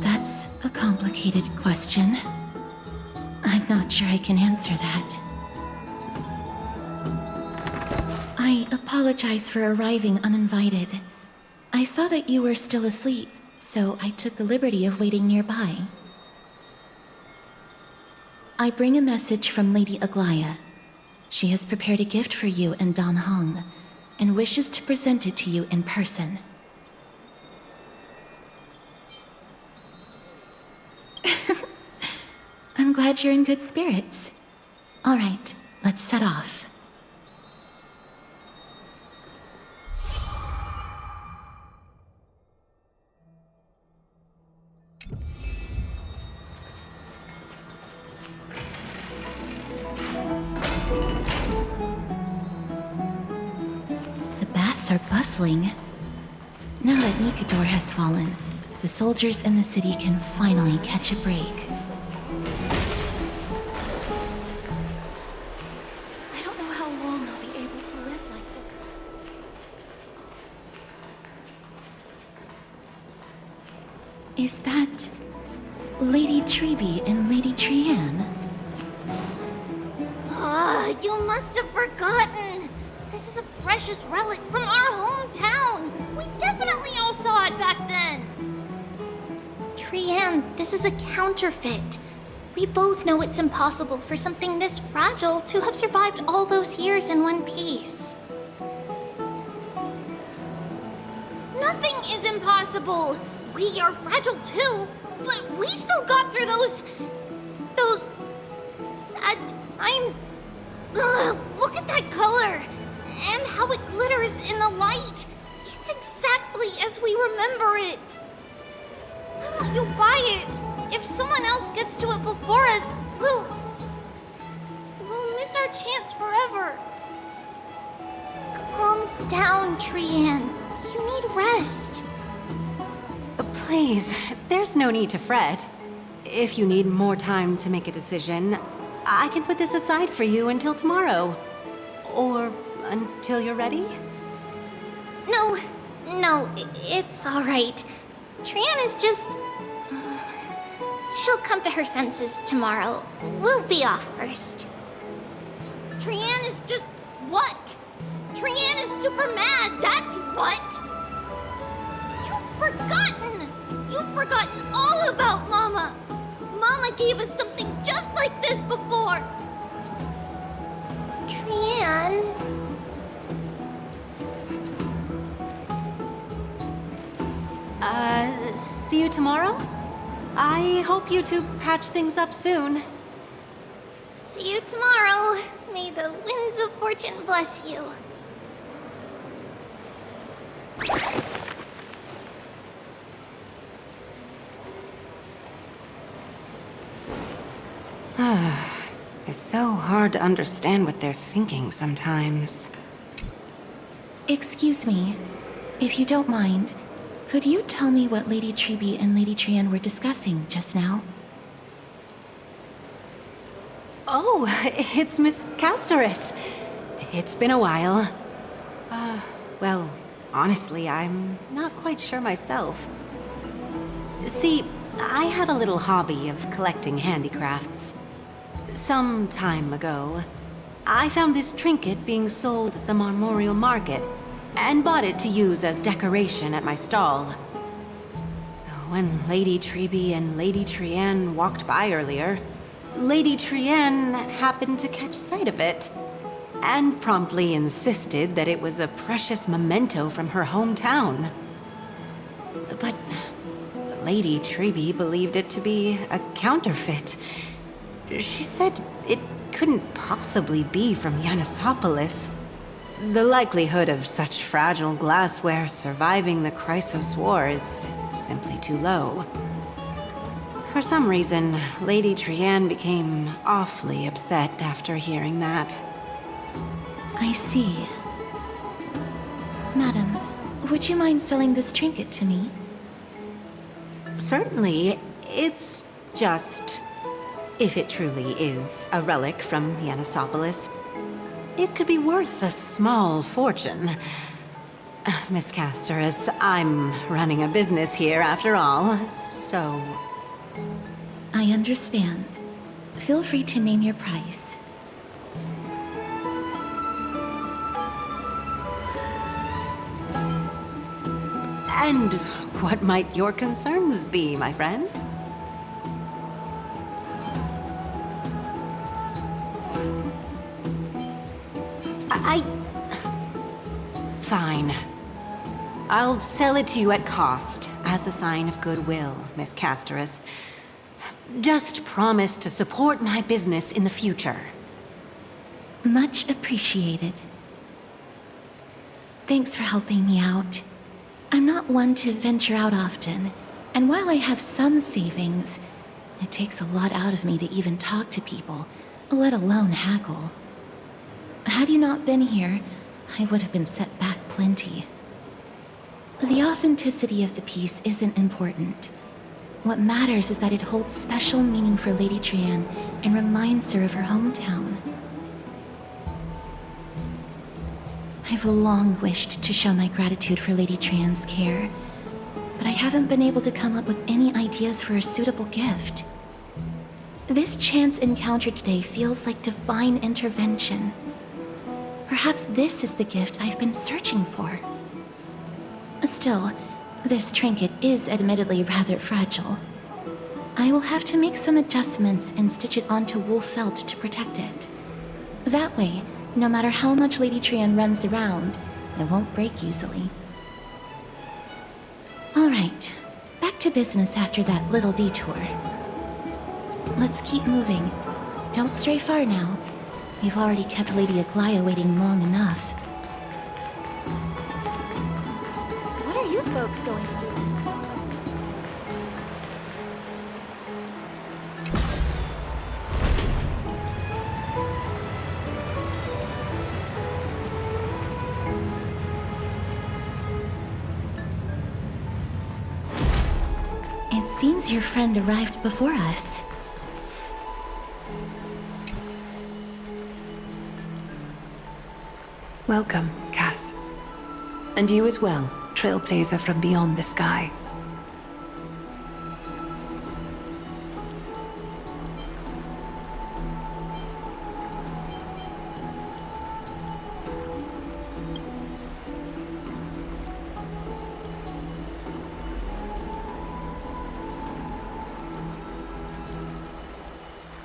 That's a complicated question. I'm not sure I can answer that. I apologize for arriving uninvited. I saw that you were still asleep, so I took the liberty of waiting nearby. I bring a message from Lady Aglaya. She has prepared a gift for you and Dan Heng, and wishes to present it to you in person. I'm glad you're in good spirits. All right, let's set off. The baths are bustling. Now that Nikador has fallen, the soldiers in the city can finally catch a break. I don't know how long I'll be able to live like this. Is that Lady Treby and Lady Trianne? You must have forgotten. This is a precious relic from our hometown. We definitely all saw it back then. Trianne, this is a counterfeit. We both know it's impossible for something this fragile to have survived all those years in one piece. Nothing is impossible. We are fragile too, but we still got through those sad times. Ugh, look at that color and how it glitters in the light. It's exactly as we remember it. Why won't you buy it? If someone else gets to it before us, we'll miss our chance forever. Calm down, Trianne. You need rest. Please, there's no need to fret. If you need more time to make a decision, I can put this aside for you until tomorrow. Or until you're ready? No, it's all right. Trianne is just... She'll come to her senses tomorrow. We'll be off first. Trianne is just... what? Trianne is super mad, that's what! You've forgotten all about Mama! Mama gave us something just like this before! Trianne... See you tomorrow? I hope you two patch things up soon. See you tomorrow. May the winds of fortune bless you. It's so hard to understand what they're thinking sometimes. Excuse me, if you don't mind, could you tell me what Lady Treby and Lady Trianne were discussing just now? Oh, it's Miss Castorus. It's been a while. Well, honestly, I'm not quite sure myself. See, I have a little hobby of collecting handicrafts. Some time ago, I found this trinket being sold at the Memorial Market and bought it to use as decoration at my stall. When Lady Treby and Lady Trianne walked by earlier, Lady Trianne happened to catch sight of it and promptly insisted that it was a precious memento from her hometown. But Lady Treby believed it to be a counterfeit. She said it couldn't possibly be from Yanisopolis. The likelihood of such fragile glassware surviving the Chrysos War is simply too low. For some reason, Lady Trianne became awfully upset after hearing that. I see. Madam, would you mind selling this trinket to me? Certainly. It's just... if it truly is a relic from Yanisopolis, it could be worth a small fortune. Miss Castorus, I'm running a business here after all, so... I understand. Feel free to name your price. And what might your concerns be, my friend? Fine. I'll sell it to you at cost, as a sign of goodwill, Miss Castorus. Just promise to support my business in the future. Much appreciated. Thanks for helping me out. I'm not one to venture out often, and while I have some savings, it takes a lot out of me to even talk to people, let alone haggle. Had you not been here, I would have been set back plenty. The authenticity of the piece isn't important. What matters is that it holds special meaning for Lady Trian and reminds her of her hometown. I've long wished to show my gratitude for Lady Trian's care, but I haven't been able to come up with any ideas for a suitable gift. This chance encounter today feels like divine intervention. Perhaps this is the gift I've been searching for. Still, this trinket is admittedly rather fragile. I will have to make some adjustments and stitch it onto wool felt to protect it. That way, no matter how much Lady Trian runs around, it won't break easily. Alright, back to business after that little detour. Let's keep moving. Don't stray far now. We've already kept Lady Aglaia waiting long enough. What are you folks going to do next? It seems your friend arrived before us. Welcome, Cass. And you as well, trailblazer from beyond the sky.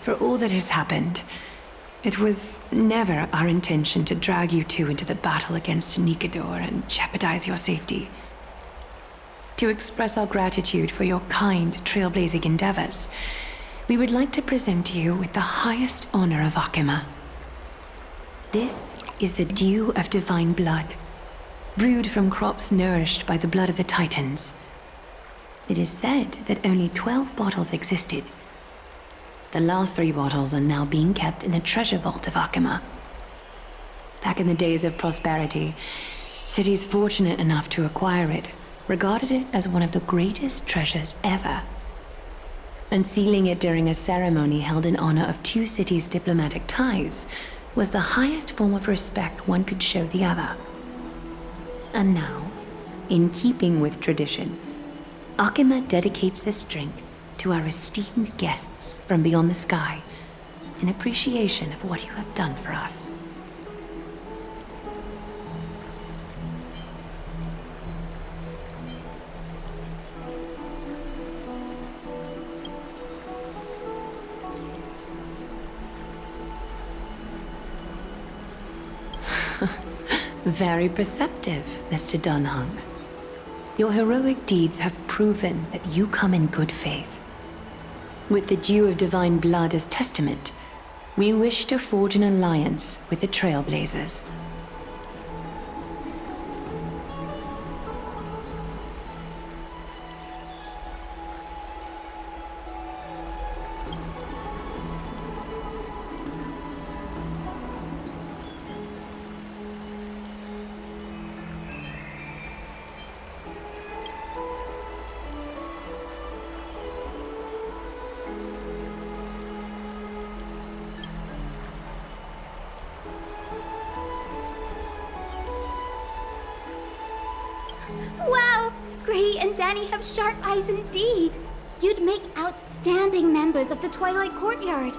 For all that has happened, it was never our intention to drag you two into the battle against Nikador and jeopardize your safety. To express our gratitude for your kind, trailblazing endeavors, we would like to present you with the highest honor of Akima. This is the Dew of Divine Blood, brewed from crops nourished by the blood of the Titans. It is said that only 12 bottles existed. The last 3 bottles are now being kept in the treasure vault of Akima. Back in the days of prosperity, cities fortunate enough to acquire it regarded it as one of the greatest treasures ever. Unsealing it during a ceremony held in honor of 2 cities' diplomatic ties was the highest form of respect one could show the other. And now, in keeping with tradition, Akima dedicates this drink to our esteemed guests from beyond the sky, in appreciation of what you have done for us. Very perceptive, Mr. Dunhung. Your heroic deeds have proven that you come in good faith. With the Dew of Divine Blood as testament, we wish to forge an alliance with the Trailblazers. Wow! Gray and Danny have sharp eyes indeed. You'd make outstanding members of the Twilight Courtyard.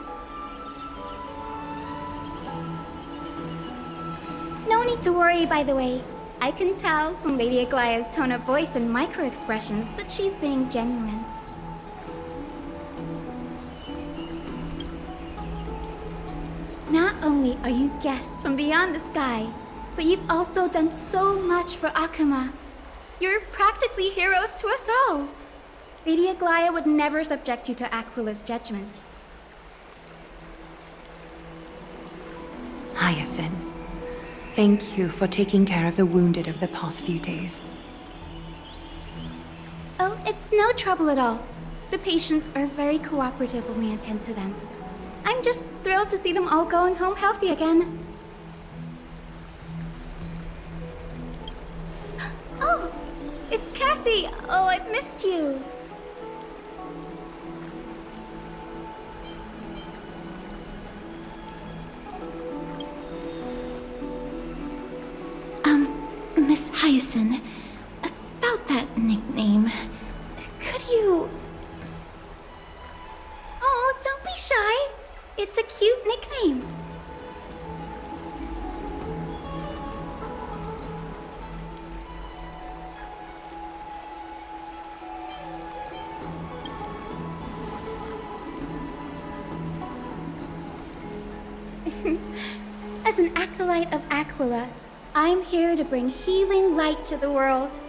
No need to worry, by the way. I can tell from Lady Aglaia's tone of voice and micro-expressions that she's being genuine. Not only are you guests from beyond the sky, but you've also done so much for Akima. You're practically heroes to us all. Lady Aglaia would never subject you to Aquila's judgment. Hyacinth, thank you for taking care of the wounded of the past few days. Oh, it's no trouble at all. The patients are very cooperative when we attend to them. I'm just thrilled to see them all going home healthy again. Oh, It's Cassie! Oh, I've missed you. Miss Hyacin, about that nickname, could you... Oh, don't be shy. It's a cute nickname. As an acolyte of Aquila, I'm here to bring healing light to the world.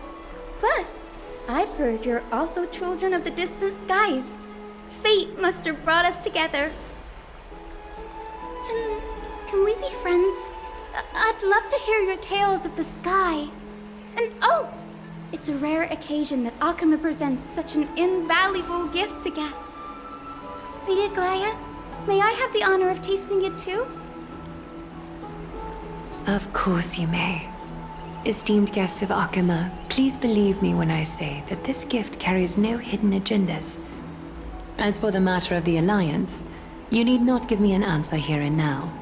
Plus, I've heard you're also children of the distant skies. Fate must have brought us together. Can we be friends? I'd love to hear your tales of the sky. And oh, it's a rare occasion that Akama presents such an invaluable gift to guests. Lady Aglaya, may I have the honor of tasting it too? Of course you may. Esteemed guests of Akama, please believe me when I say that this gift carries no hidden agendas. As for the matter of the Alliance, you need not give me an answer here and now.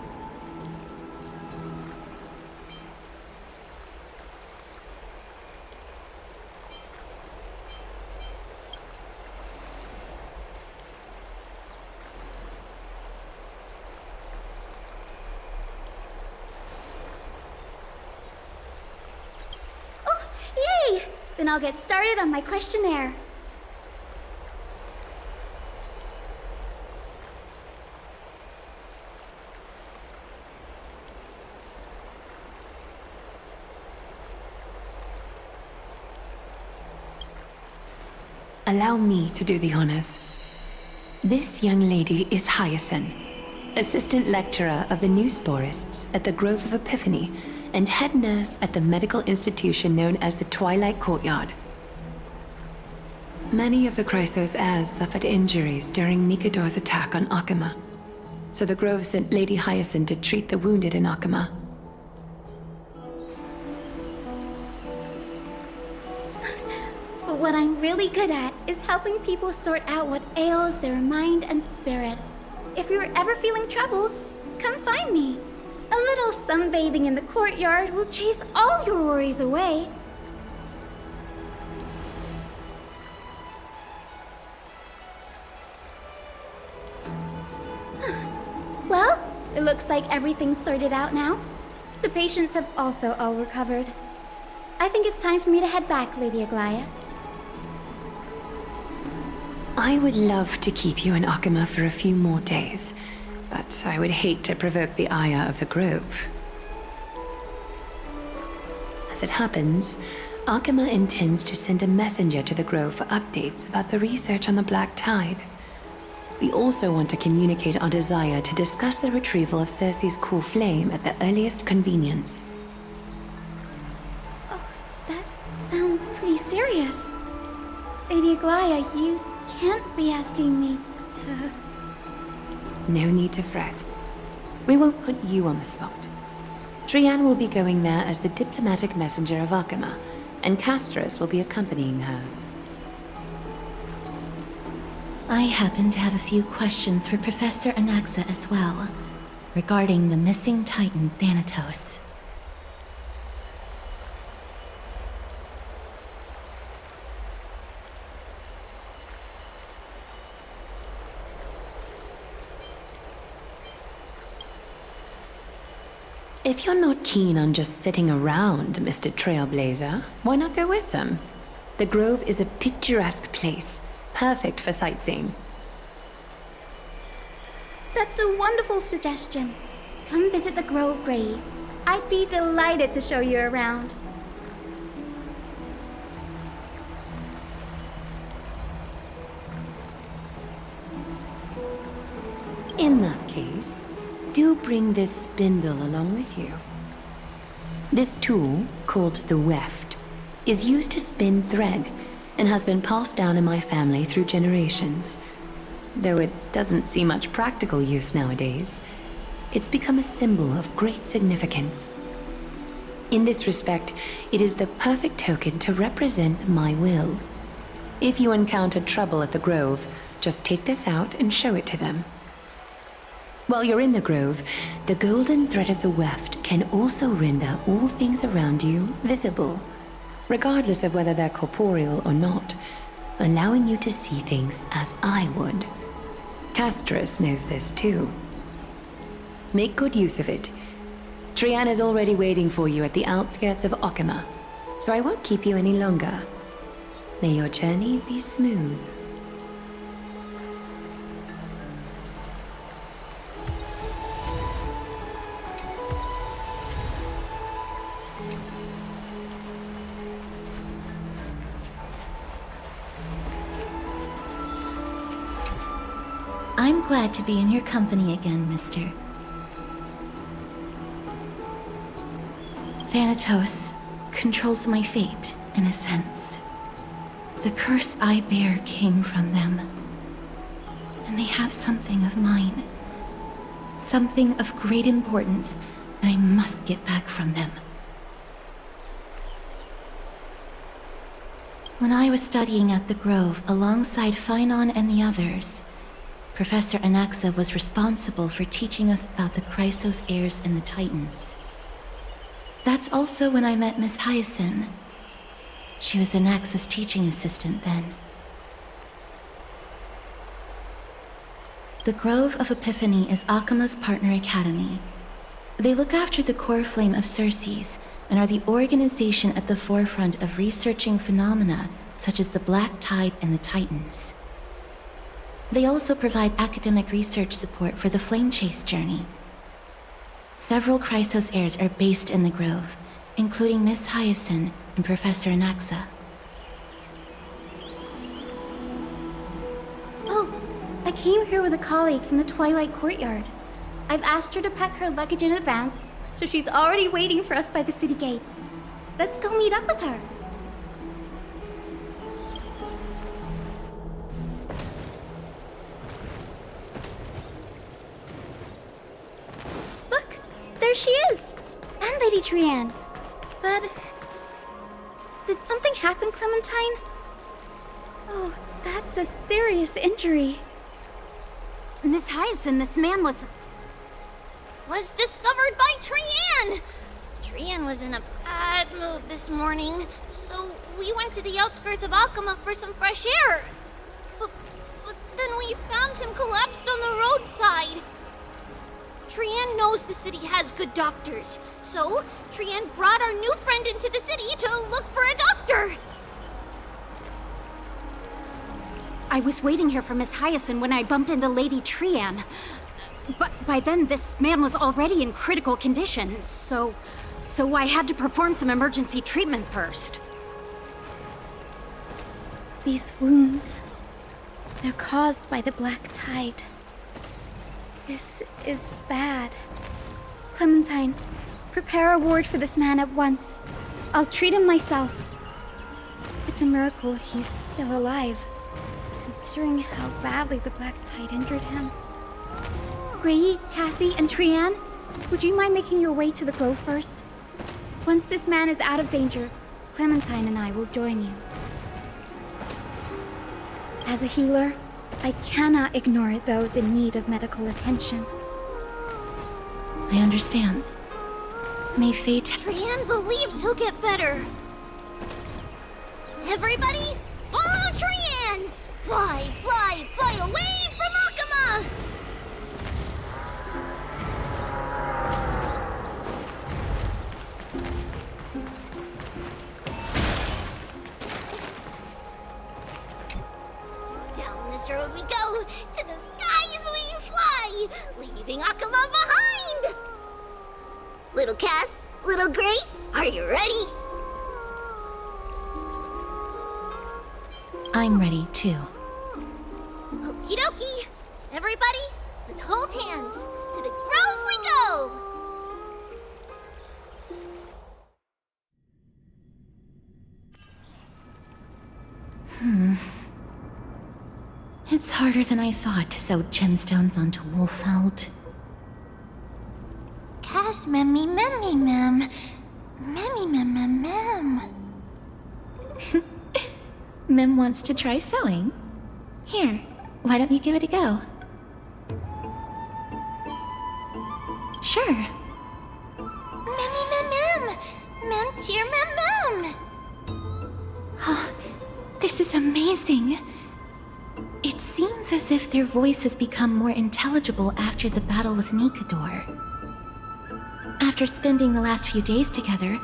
Then I'll get started on my questionnaire. Allow me to do the honors. This young lady is Hyacin, assistant lecturer of the Newsporists at the Grove of Epiphany, and head nurse at the medical institution known as the Twilight Courtyard. Many of the Chrysos heirs suffered injuries during Nikador's attack on Akama, so the Grove sent Lady Hyacin to treat the wounded in Akama. But what I'm really good at is helping people sort out what ails their mind and spirit. If you're ever feeling troubled, come find me. A little sunbathing in the courtyard will chase all your worries away. Well, it looks like everything's sorted out now. The patients have also all recovered. I think it's time for me to head back, Lady Aglaya. I would love to keep you in Akama for a few more days, but I would hate to provoke the ire of the Grove. As it happens, Akama intends to send a messenger to the Grove for updates about the research on the Black Tide. We also want to communicate our desire to discuss the retrieval of Circe's core flame at the earliest convenience. Oh, that sounds pretty serious. Lady Aglaya, you can't be asking me to... No need to fret. We won't put you on the spot. Trianne will be going there as the diplomatic messenger of Akama, and Castorus will be accompanying her. I happen to have a few questions for Professor Anaxa as well, regarding the missing Titan Thanatos. If you're not keen on just sitting around, Mr. Trailblazer, why not go with them? The Grove is a picturesque place, perfect for sightseeing. That's a wonderful suggestion. Come visit the Grove, Grady. I'd be delighted to show you around. In that case, do bring this spindle along with you. This tool, called the weft, is used to spin thread and has been passed down in my family through generations. Though it doesn't see much practical use nowadays, it's become a symbol of great significance. In this respect, it is the perfect token to represent my will. If you encounter trouble at the Grove, just take this out and show it to them. While you're in the Grove, the golden thread of the weft can also render all things around you visible, regardless of whether they're corporeal or not, allowing you to see things as I would. Castorus knows this too. Make good use of it. Trian is already waiting for you at the outskirts of Okima, so I won't keep you any longer. May your journey be smooth. I'm glad to be in your company again, mister. Thanatos controls my fate, in a sense. The curse I bear came from them. And they have something of mine. Something of great importance that I must get back from them. When I was studying at the Grove alongside Phainon and the others, Professor Anaxa was responsible for teaching us about the Chrysos heirs and the Titans. That's also when I met Miss Hyacinth. She was Anaxa's teaching assistant then. The Grove of Epiphany is Akima's partner academy. They look after the core flame of Circes and are the organization at the forefront of researching phenomena such as the Black Tide and the Titans. They also provide academic research support for the Flame Chase journey. Several Chrysos heirs are based in the Grove, including Miss Hyacinth and Professor Anaxa. Oh, I came here with a colleague from the Twilight Courtyard. I've asked her to pack her luggage in advance, so she's already waiting for us by the city gates. Let's go meet up with her. Look, there she is! And Lady Trian. But... did something happen, Clementine? Oh, that's a serious injury. Miss Hyacinth, this man was discovered by Trian! Trian was in a bad mood this morning, so we went to the outskirts of Okima for some fresh air. But then we found him collapsed on the roadside. Trian knows the city has good doctors, so Trian brought our new friend into the city to look for a doctor. I was waiting here for Miss Hyacinth when I bumped into Lady Trian. But by then, this man was already in critical condition, so I had to perform some emergency treatment first. These wounds, they're caused by the Black Tide. This is bad. Clementine, prepare a ward for this man at once. I'll treat him myself. It's a miracle he's still alive, considering how badly the Black Tide injured him. Gray, Cassie, and Trian, would you mind making your way to the Grove first? Once this man is out of danger, Clementine and I will join you. As a healer, I cannot ignore those in need of medical attention. I understand. May fate... Trian believes he'll get better. Everybody, follow Trian! Fly, fly, fly away from Okima! Down this road we go, to the skies we fly, leaving Okima behind! Little Cass, little Gray, are you ready? I'm ready, too. Okie dokie! Everybody, let's hold hands. To the Grove we go! It's harder than I thought to sew gemstones onto Wolfeld. Cass, memmy, memmy, mem. Mem. Mem wants to try sewing. Here, why don't you give it a go? Sure. Mem. Mem, cheer, mem. Oh, this is amazing. It seems as if their voice has become more intelligible after the battle with Nikador. After spending the last few days together,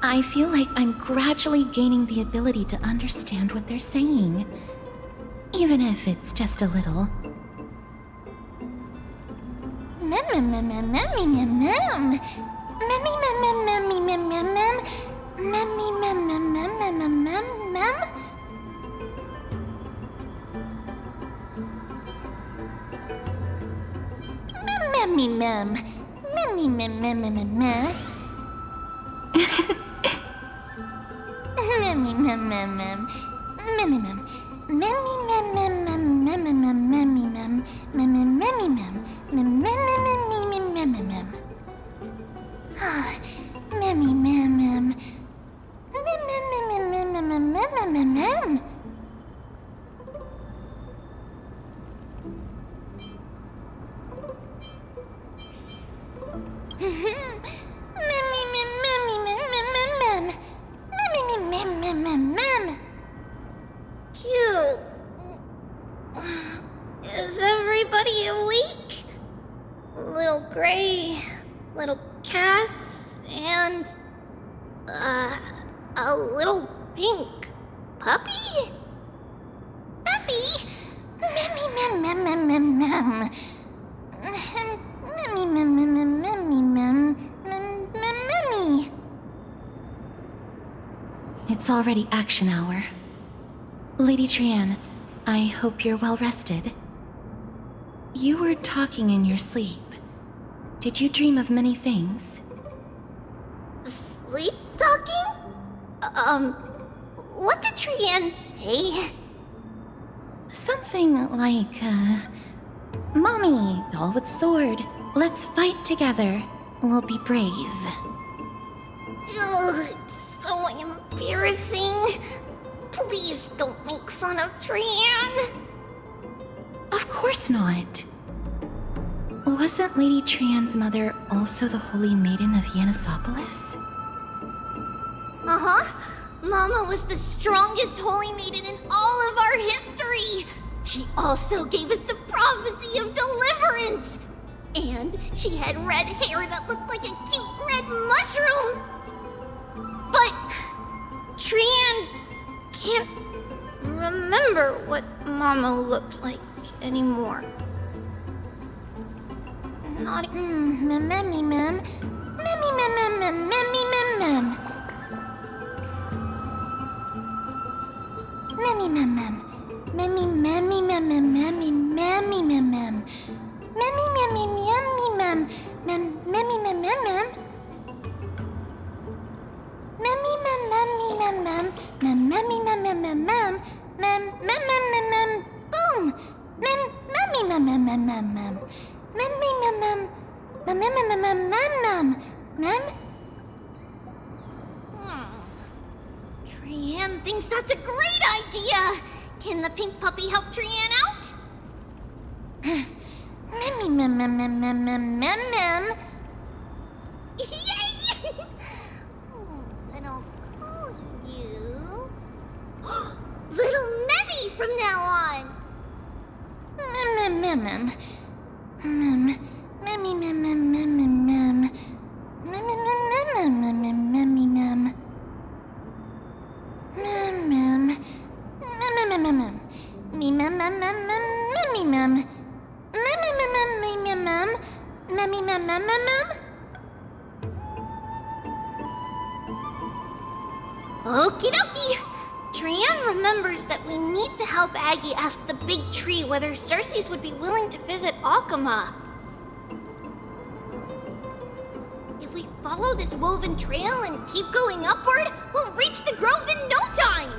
I feel like I'm gradually gaining the ability to understand what they're saying. Even if it's just a little. Cute. Is everybody awake? Little Gray, little Cass, and a little pink puppy? Puppy? Mem. It's already action hour. Lady Trian, I hope you're well rested. You were talking in your sleep. Did you dream of many things? Sleep talking? What did Trian say? Something like, Mommy, doll with sword, let's fight together. We'll be brave. Ugh, it's so embarrassing. Please don't make fun of Trian. Of course not. Wasn't Lady Trian's mother also the Holy Maiden of Yanisopolis? Uh-huh. Mama was the strongest holy maiden in all of our history. She also gave us the prophecy of deliverance. And she had red hair that looked like a cute red mushroom. But Trian can't remember what Mama looked like anymore. Not Mem. Trian thinks that's a great idea. Can the pink puppy help Trian out? Yay! Then I'll call you Little Memmy from now on. Okie dokie! Trian remembers that we need to help Aggie ask the big tree whether Cersei's would be willing to visit Akama. If we follow this woven trail and keep going upward, we'll reach the grove in no time!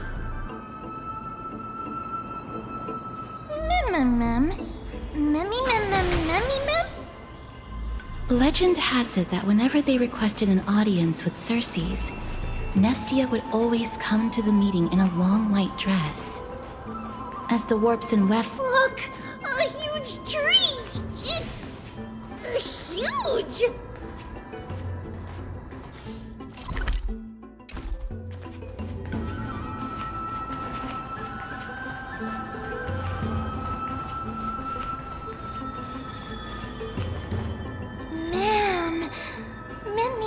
Legend has it that whenever they requested an audience with Circes, Nestia would always come to the meeting in a long white dress. As the warps and wefts— Look! A huge tree! It's huge! Ma'am. Mem.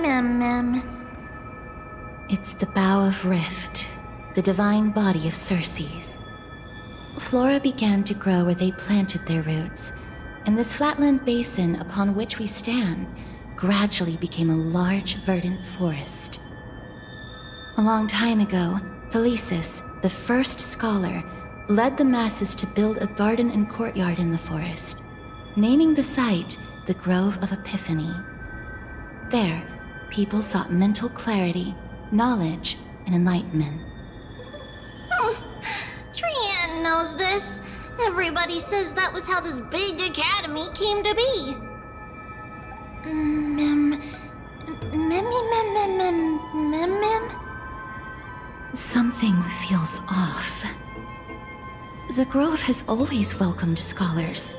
Mem. Mem. It's the Bough of Rift, the divine body of Circes. Flora began to grow where they planted their roots, and this flatland basin upon which we stand gradually became a large, verdant forest. A long time ago, Thelesis, the first scholar, led the masses to build a garden and courtyard in the forest, naming the site the Grove of Epiphany. There, people sought mental clarity, knowledge, and enlightenment. Trian knows this. Everybody says that was how this big academy came to be. Something feels off. The Grove has always welcomed scholars.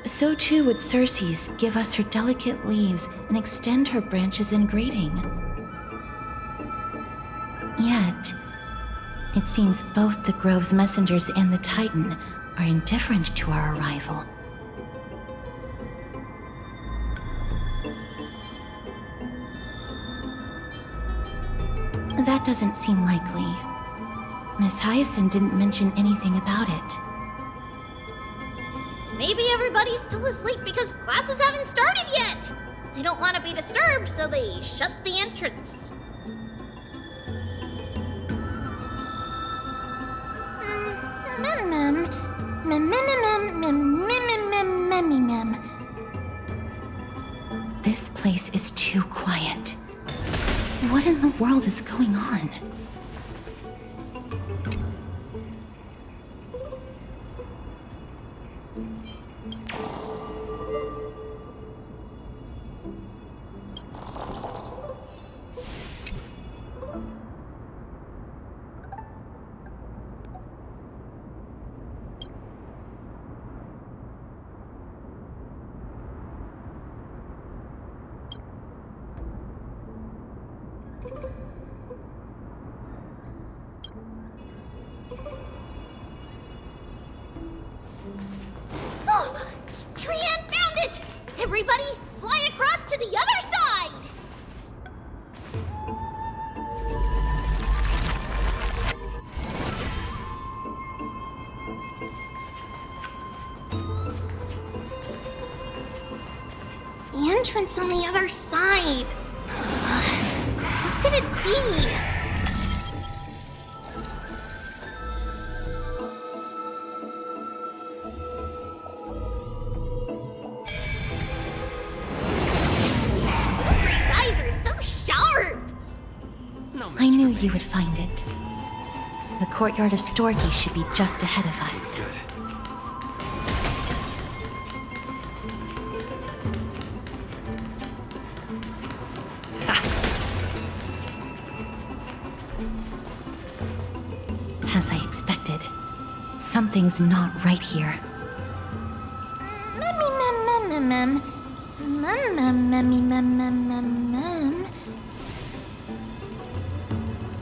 So too would Circes give us her delicate leaves and extend her branches in greeting. Yet, it seems both the Grove's messengers and the Titan are indifferent to our arrival. That doesn't seem likely. Miss Hyacinth didn't mention anything about it. Maybe everybody's still asleep because classes haven't started yet. They don't want to be disturbed, so they shut the entrance. This place is too quiet. What in the world is going on? Oh! Trian found it! Everybody, fly across to the other side! The entrance on the other side. What could it be? I knew you would find it. The courtyard of Storky should be just ahead of us. Good. As I expected, something's not right here.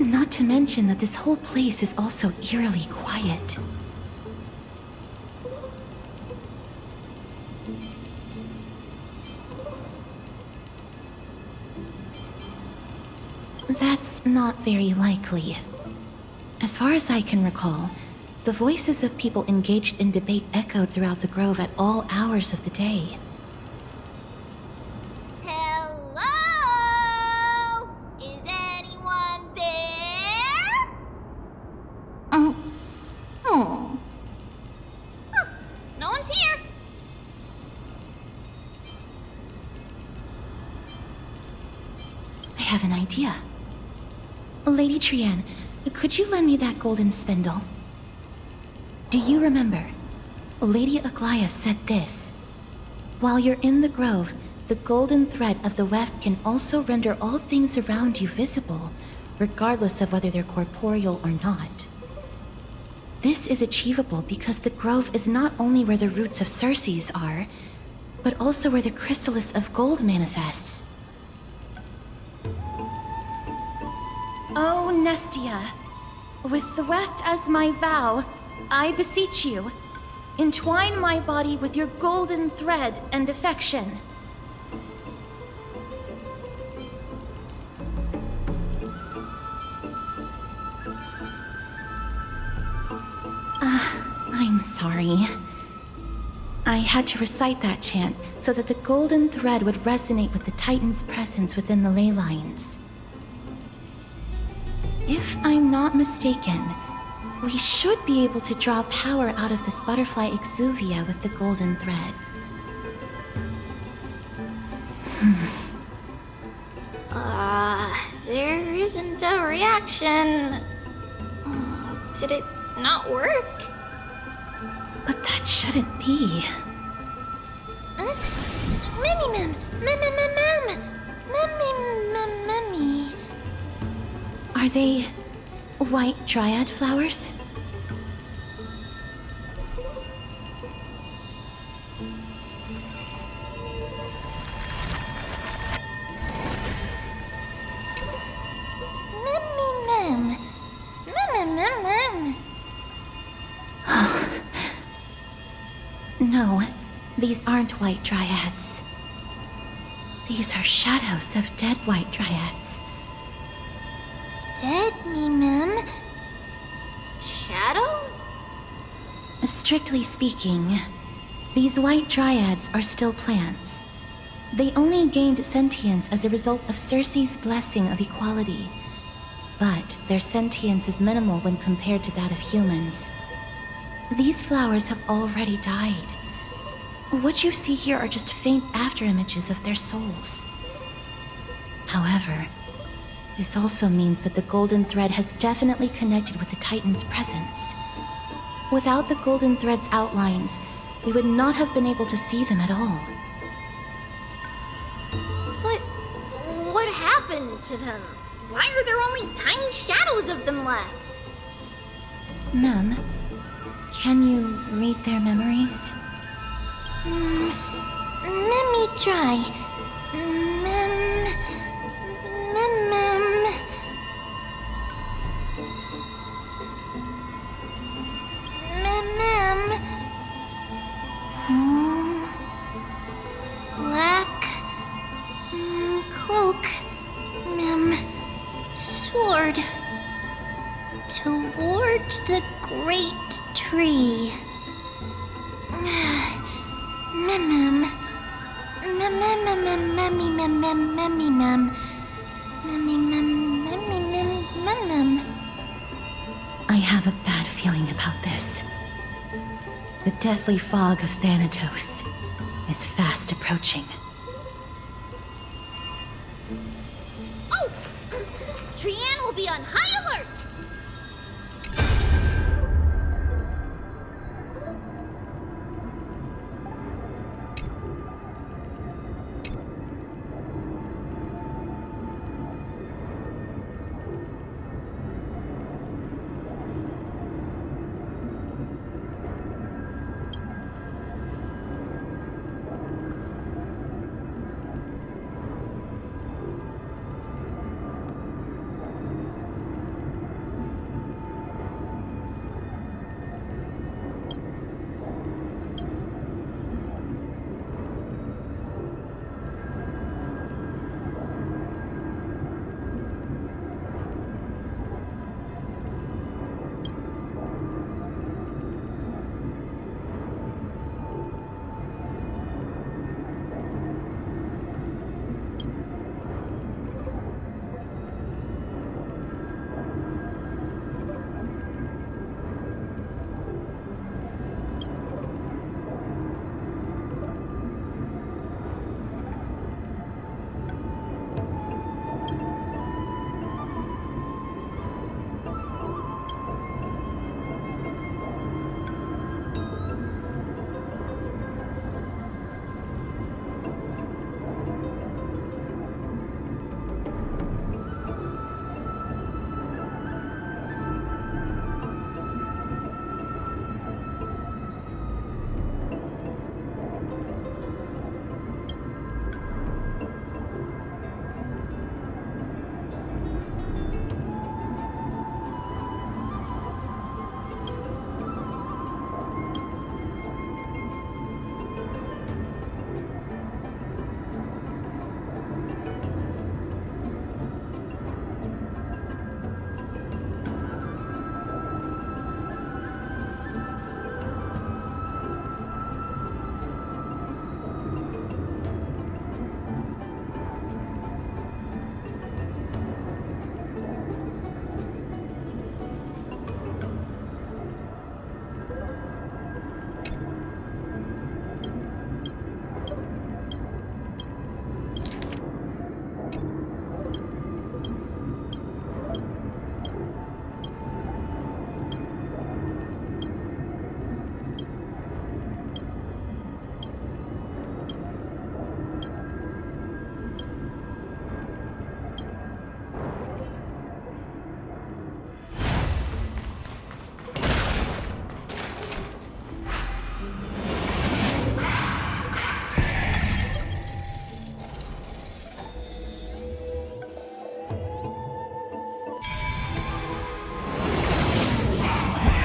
Not to mention that this whole place is also eerily quiet. That That's not very likely. As far as I can recall, the voices of people engaged in debate echoed throughout the grove at all hours of the day. Hello? Is anyone there? Huh, no one's here. I have an idea. Lady Trienne, could you lend me that golden spindle? Do you remember? Lady Aglaia said this. While you're in the grove, the golden thread of the weft can also render all things around you visible, regardless of whether they're corporeal or not. This is achievable because the grove is not only where the roots of Circes are, but also where the chrysalis of gold manifests. Oh, Nestia, with the weft as my vow, I beseech you, entwine my body with your golden thread and affection. I'm sorry. I had to recite that chant so that the golden thread would resonate with the Titan's presence within the ley lines. If I'm not mistaken, we should be able to draw power out of this butterfly exuvia with the golden thread. There isn't a reaction. Did it not work? But that shouldn't be. Mem. Mummy. Are they white dryad flowers? Mem. No, these aren't white dryads. These are shadows of dead white dryads. Dead, Mem. Shadow? Strictly speaking, these white dryads are still plants. They only gained sentience as a result of Circe's blessing of equality. But their sentience is minimal when compared to that of humans. These flowers have already died. What you see here are just faint afterimages of their souls. However, this also means that the golden thread has definitely connected with the Titan's presence. Without the golden thread's outlines, we would not have been able to see them at all. But what happened to them? Why are there only tiny shadows of them left? Mem, can you read their memories? Let me try. Mem. Black cloak. Sword. Toward the great tree. I have a bad feeling about this. The deathly fog of Thanatos is fast approaching. Oh! Trienne will be on high alert!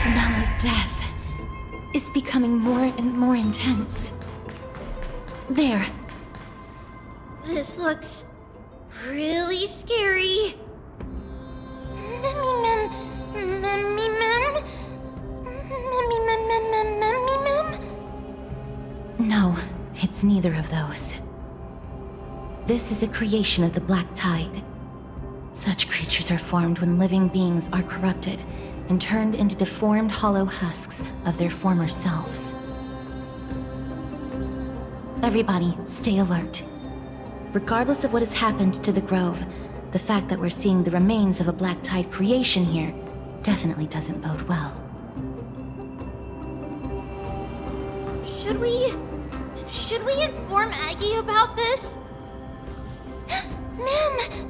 smell of death is becoming more and more intense. There. This looks really scary. Mem. No, it's neither of those. This is a creation of the Black Tide. Such creatures are formed when living beings are corrupted and turned into deformed hollow husks of their former selves. Everybody, stay alert. Regardless of what has happened to the Grove, the fact that we're seeing the remains of a Black Tide creation here definitely doesn't bode well. Should we inform Aggie about this? Mem.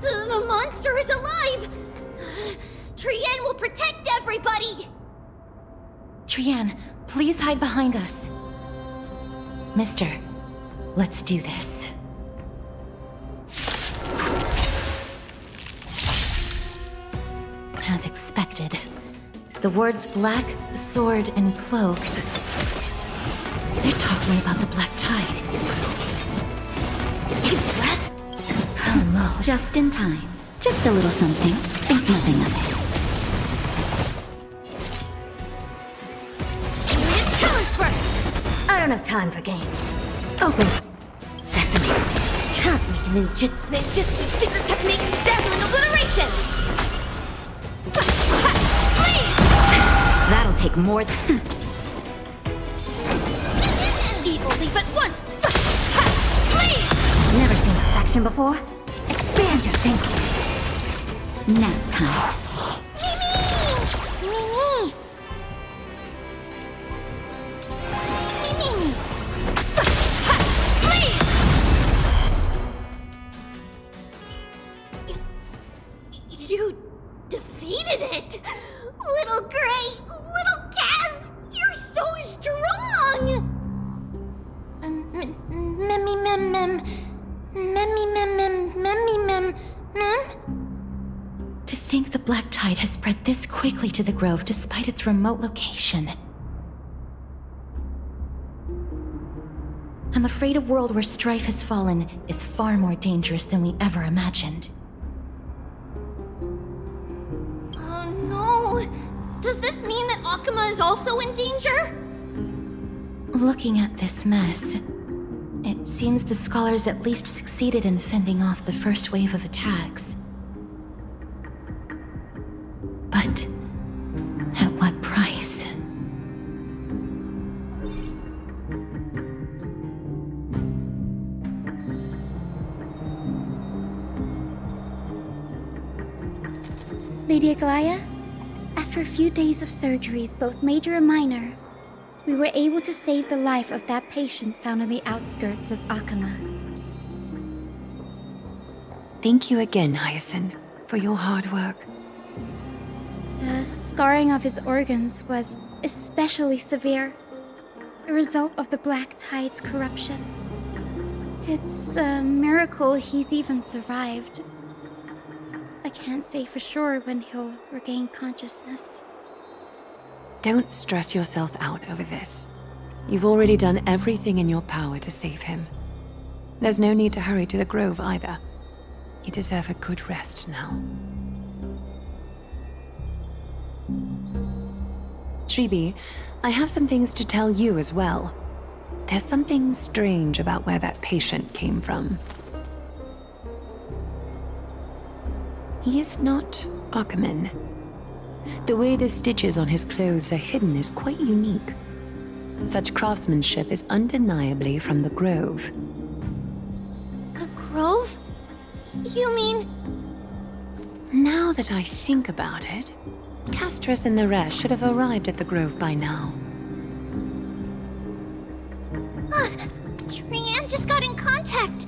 The monster is alive! Trienne will protect everybody! Trienne, please hide behind us. Mister, let's do this. As expected, the words black, sword, and cloak. They're talking about the Black Tide. Useless? Almost. Just in time. Just a little something. Think nothing of it. Tell us first! I don't have time for games. Open. Sesame. Cosmic ninjutsu, secret technique, dazzling obliteration! That'll take more than... Evil leap at once! Never seen perfection before? Expand your thinking. Nap time. Mimi! You defeated it! Little Gray! Little Kaz! You're so strong! To think the Black Tide has spread this quickly to the Grove despite its remote location. I'm afraid a world where strife has fallen is far more dangerous than we ever imagined. Oh no! Does this mean that Akuma is also in danger? Looking at this mess, it seems the scholars at least succeeded in fending off the first wave of attacks. But at what price? Lady Aglaya, after a few days of surgeries, both major and minor, we were able to save the life of that patient found on the outskirts of Akuma. Thank you again, Hyacinth, for your hard work. The scarring of his organs was especially severe, a result of the Black Tide's corruption. It's a miracle he's even survived. I can't say for sure when he'll regain consciousness. Don't stress yourself out over this. You've already done everything in your power to save him. There's no need to hurry to the Grove either. You deserve a good rest now. Tribi, I have some things to tell you as well. There's something strange about where that patient came from. He is not Akuman. The way the stitches on his clothes are hidden is quite unique. Such craftsmanship is undeniably from the Grove. The Grove? You mean... Now that I think about it, Castorus and the rest should have arrived at the Grove by now. Trienne just got in contact.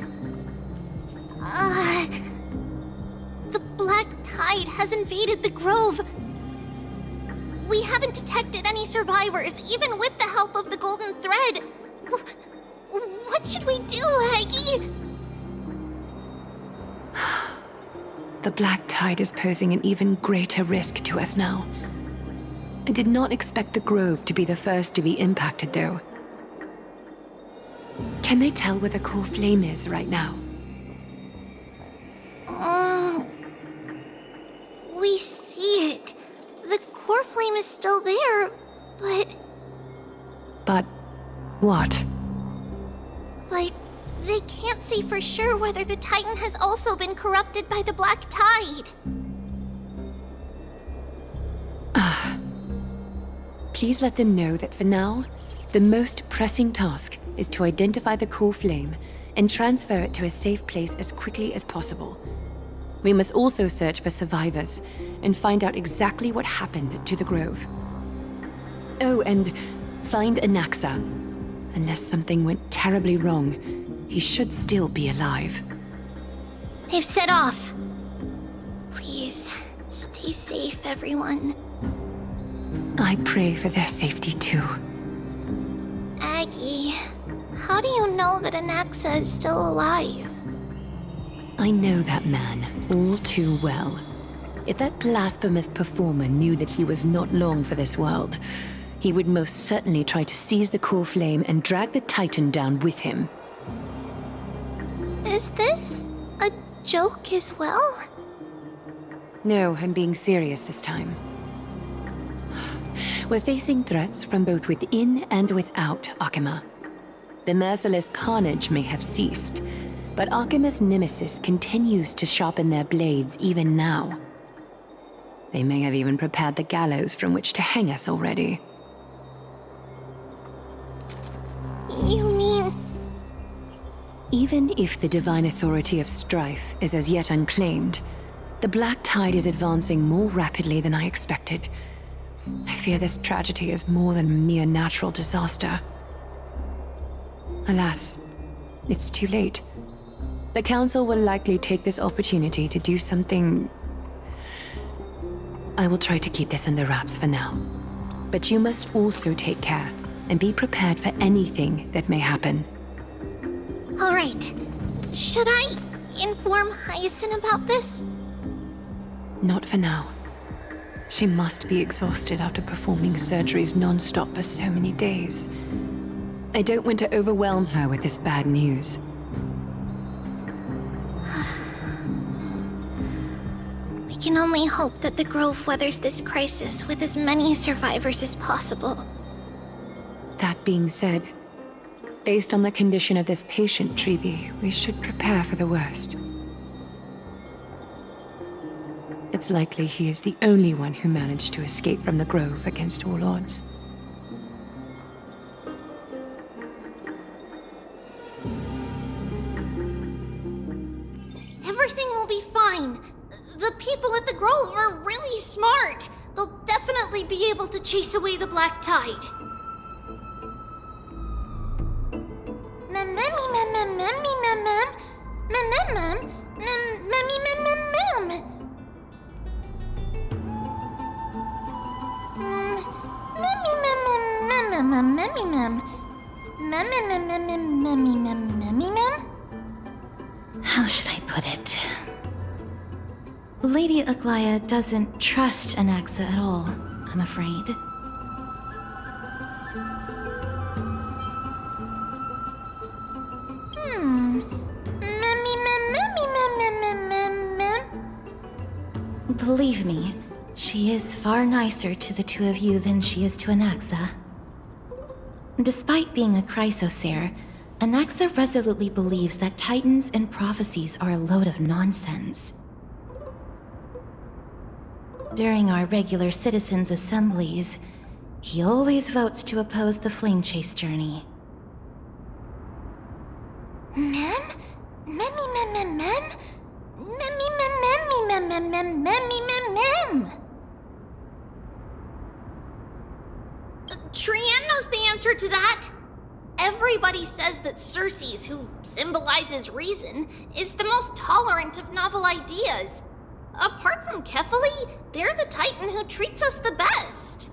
The Black Tide has invaded the Grove. We haven't detected any survivors, even with the help of the Golden Thread. What should we do, Aggie? The Black Tide is posing an even greater risk to us now. I did not expect the Grove to be the first to be impacted, though. Can they tell where the core flame is right now? We see it. The core flame is still there, but... But what? But they can't say for sure whether the Titan has also been corrupted by the Black Tide. Please let them know that for now, the most pressing task is to identify the core flame and transfer it to a safe place as quickly as possible. We must also search for survivors and find out exactly what happened to the Grove. Oh, and find Anaxa. Unless something went terribly wrong, he should still be alive. They've set off. Please, stay safe, everyone. I pray for their safety too. Aggie, how do you know that Anaxa is still alive? I know that man all too well. If that blasphemous performer knew that he was not long for this world, he would most certainly try to seize the core flame and drag the Titan down with him. Is this a joke as well? No, I'm being serious this time. We're facing threats from both within and without Akima. The merciless carnage may have ceased, but Akima's nemesis continues to sharpen their blades even now. They may have even prepared the gallows from which to hang us already. You mean... Even if the divine authority of strife is as yet unclaimed, the Black Tide is advancing more rapidly than I expected. I fear this tragedy is more than a mere natural disaster. Alas, it's too late. The Council will likely take this opportunity to do something... I will try to keep this under wraps for now. But you must also take care and be prepared for anything that may happen. All right. Should I inform Hyacinth about this? Not for now. She must be exhausted after performing surgeries non-stop for so many days. I don't want to overwhelm her with this bad news. We can only hope that the Grove weathers this crisis with as many survivors as possible. That being said, based on the condition of this patient, Tribi, we should prepare for the worst. It's likely he is the only one who managed to escape from the Grove against all odds. Everything will be fine. The people at the Grove are really smart. They'll definitely be able to chase away the Black Tide. How should I put it? Lady Aglaya doesn't trust Anaxa at all, I'm afraid. Believe me, she is far nicer to the two of you than she is to Anaxa. Despite being a Chrysosaur, Anaxa resolutely believes that Titans and prophecies are a load of nonsense. During our regular citizens' assemblies, he always votes to oppose the Flame Chase journey. Trian knows the answer to that. Everybody says that Circes, who symbolizes reason, is the most tolerant of novel ideas. Apart from Kefali, they're the Titan who treats us the best.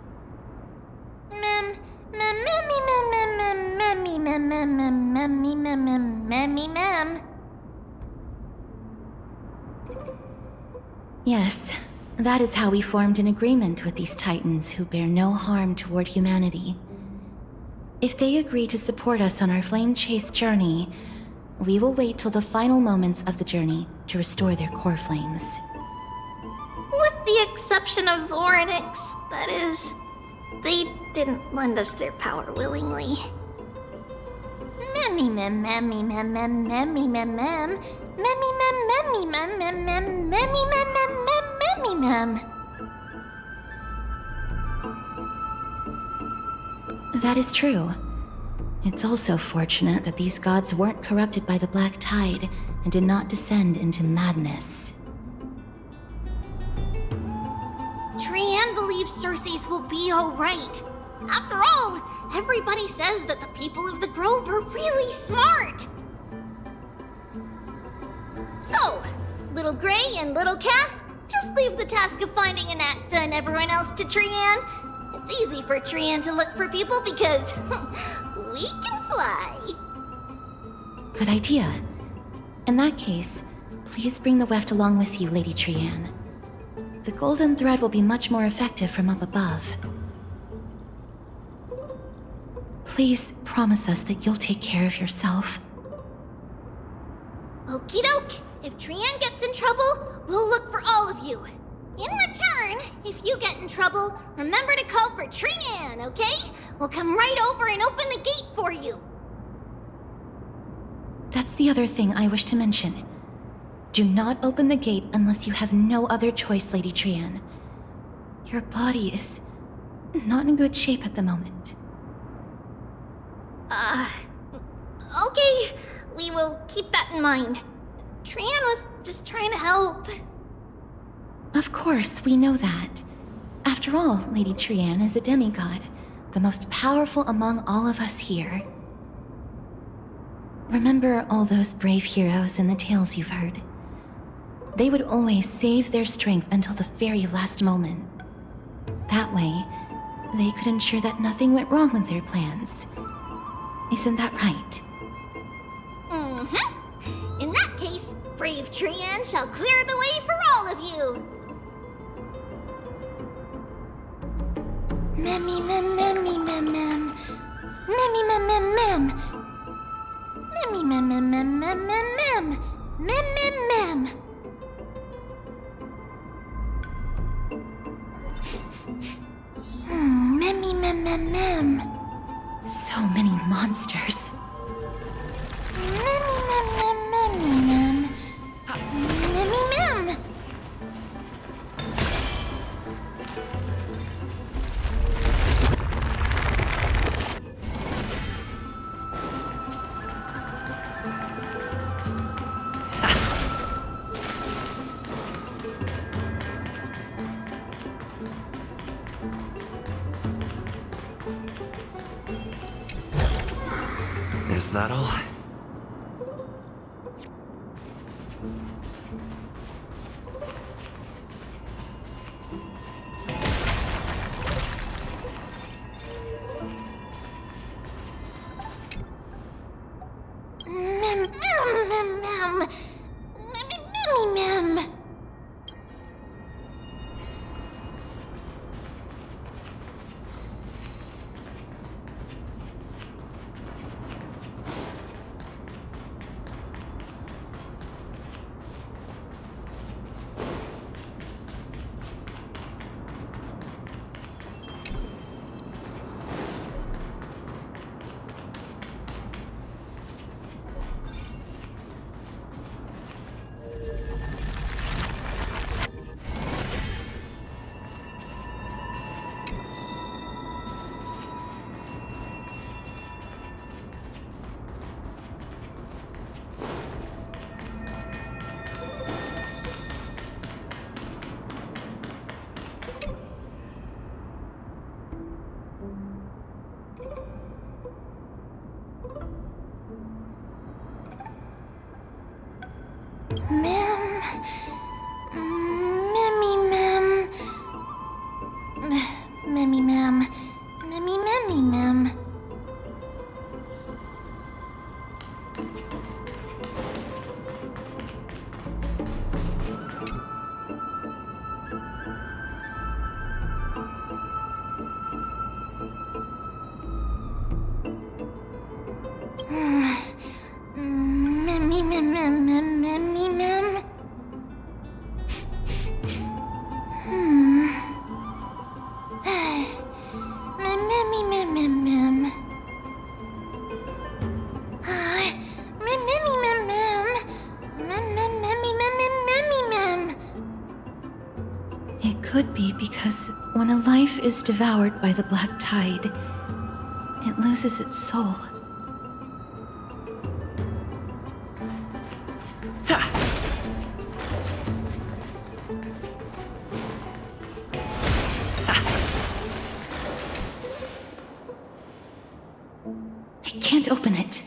Yes, that is how we formed an agreement with these Titans who bear no harm toward humanity. If they agree to support us on our flame chase journey, we will wait till the final moments of the journey to restore their core flames. With the exception of Orynyx, that is, they didn't lend us their power willingly. Memmy mem memmy mem mem memmy mem mem memmy mem memmy mem mem mem memmy mem mem mem memmy mem. That is true. It's also fortunate that these gods weren't corrupted by the Black Tide and did not descend into madness. Trianne believes Circe's will be alright. After all, everybody says that the people of the Grove are really smart. So, Little Gray and Little Cass, just leave the task of finding Anaxa and everyone else to Trianne. It's easy for Trianne to look for people because we can fly. Good idea. In that case, please bring the weft along with you, Lady Trianne. The golden thread will be much more effective from up above. Please promise us that you'll take care of yourself. Okie doke. If Trianne gets in trouble, we'll look for all of you. In return, if you get in trouble, remember to call for Trianne, okay? We'll come right over and open the gate for you. That's the other thing I wish to mention. Do not open the gate unless you have no other choice, Lady Trianne. Your body is not in good shape at the moment. Okay. We will keep that in mind. Trianne was just trying to help. Of course, we know that. After all, Lady Trianne is a demigod, the most powerful among all of us here. Remember all those brave heroes in the tales you've heard. They would always save their strength until the very last moment. That way, they could ensure that nothing went wrong with their plans. Isn't that right? Mm-hmm. In that case, brave Trianne shall clear the way for all of you. Memmy mem memmy mem mem. Memmy mem mem mem. Memmy mem mem mem mem mem mem. Mem mem mem. Memmy mem mem mem. So many monsters. Memmy mem mem memmy mem. Memmy mem. Is that all? Mem mem mem mem. Memmy mem. Mem. Memmy mem. Memmy mem. Memmy mem. Mem. It could be because when a life is devoured by the black tide, it loses its soul. I can't open it.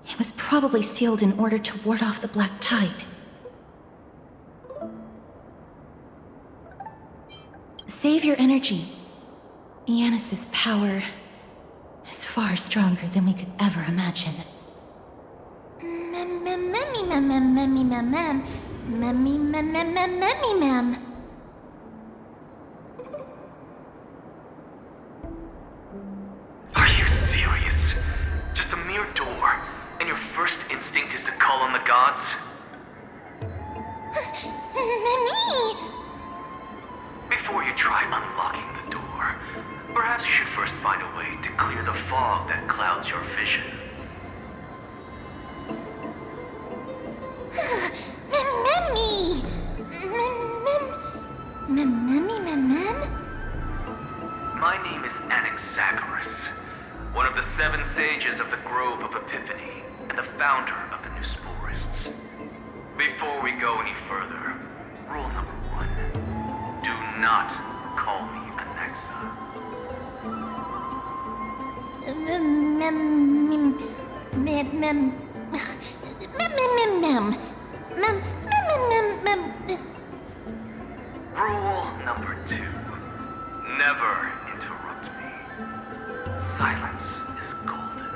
It was probably sealed in order to ward off the black tide. Save your energy. Yanis's power is far stronger than we could ever imagine. Are you serious? Just a mere door, and your first instinct is to call on the gods? Before you try unlocking the door, perhaps you should first find a way to clear the fog that clouds your vision. My name is Anaxagoras, one of the 7 sages of the Grove of Epiphany, and the founder of the New Sporists. Before we go any further, rule number 1. Do not call me Anaxa. Rule number 2. Never interrupt me. Silence is golden.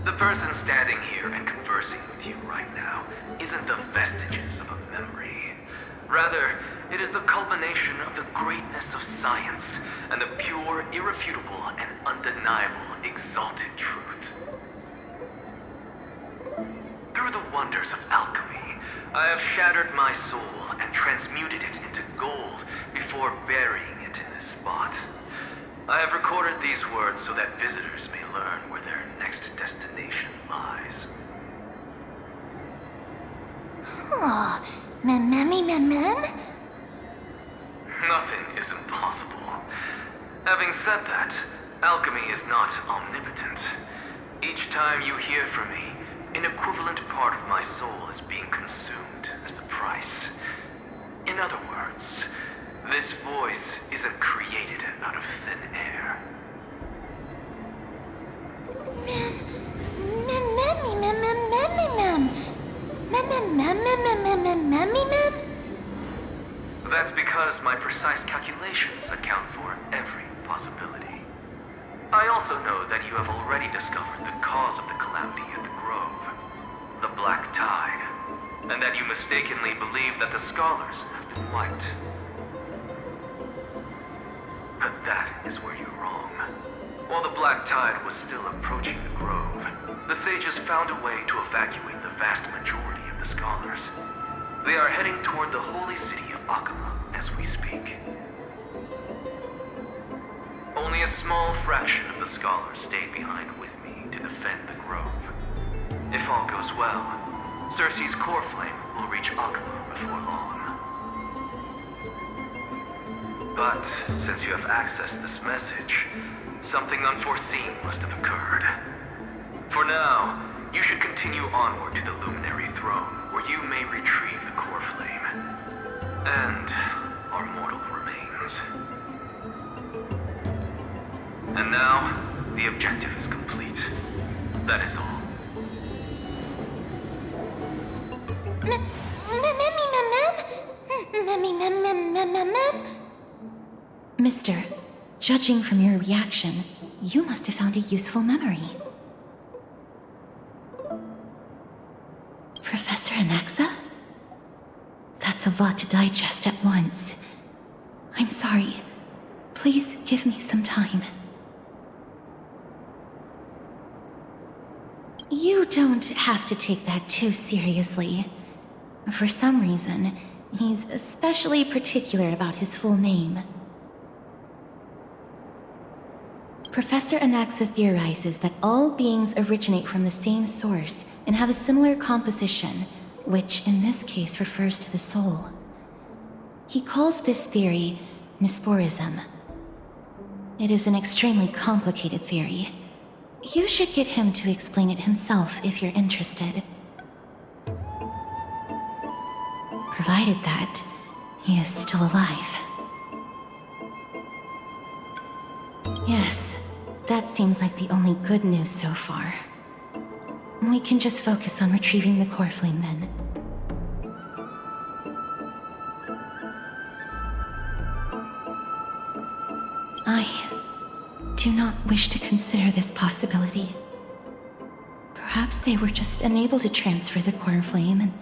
The person standing here and conversing with you right now isn't the vestiges of a memory. Rather, it is the culmination of the greatness of science and the pure, irrefutable, and undeniable exalted truth. Through the wonders of alchemy, I have shattered my soul and transmuted it into gold before burying it in this spot. I have recorded these words so that visitors may learn where their next destination lies. Nothing is impossible. Having said that, alchemy is not omnipotent. Each time you hear from me, an equivalent part of my soul is being consumed as the price. In other words, this voice isn't created out of thin air. That's because my precise calculations account for every possibility. I also know that you have already discovered the cause of the calamity at the Grove, the Black Tide, and that you mistakenly believe that the scholars have been wiped. But that is where you're wrong. While the Black Tide was still approaching the Grove, the sages found a way to evacuate the vast majority of the scholars. They are heading toward the holy city of Akama as we speak. Only a small fraction of the scholars stayed behind with me to defend the Grove. If all goes well, Cersei's core flame will reach Akama before long. But since you have accessed this message, something unforeseen must have occurred. For now, you should continue onward to the Luminary Throne, where you may retrieve the core flame and our mortal remains. And now, the objective is complete. That is all. Mister, judging from your reaction, you must have found a useful memory. Professor Anaxa? That's a lot to digest at once. I'm sorry. Please give me some time. You don't have to take that too seriously. For some reason, he's especially particular about his full name. Professor Anaxa theorizes that all beings originate from the same source and have a similar composition, which in this case refers to the soul. He calls this theory Nesporism. It is an extremely complicated theory. You should get him to explain it himself if you're interested. Provided that he is still alive. Yes, that seems like the only good news so far. We can just focus on retrieving the core flame then. I do not wish to consider this possibility. Perhaps they were just unable to transfer the core flame,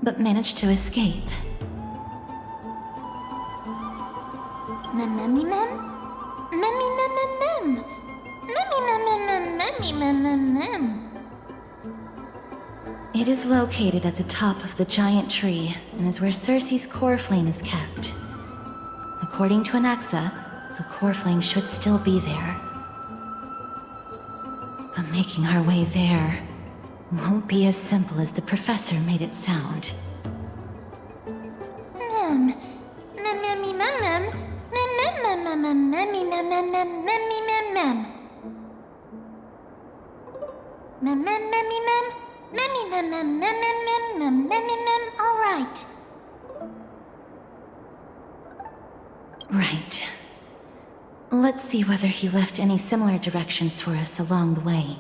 but managed to escape. It is located at the top of the giant tree and is where Circe's core flame is kept. According to Anaxa, the core flame should still be there. But making our way there won't be as simple as the professor made it sound. All right. Right. Let's see whether he left any similar directions for us along the way.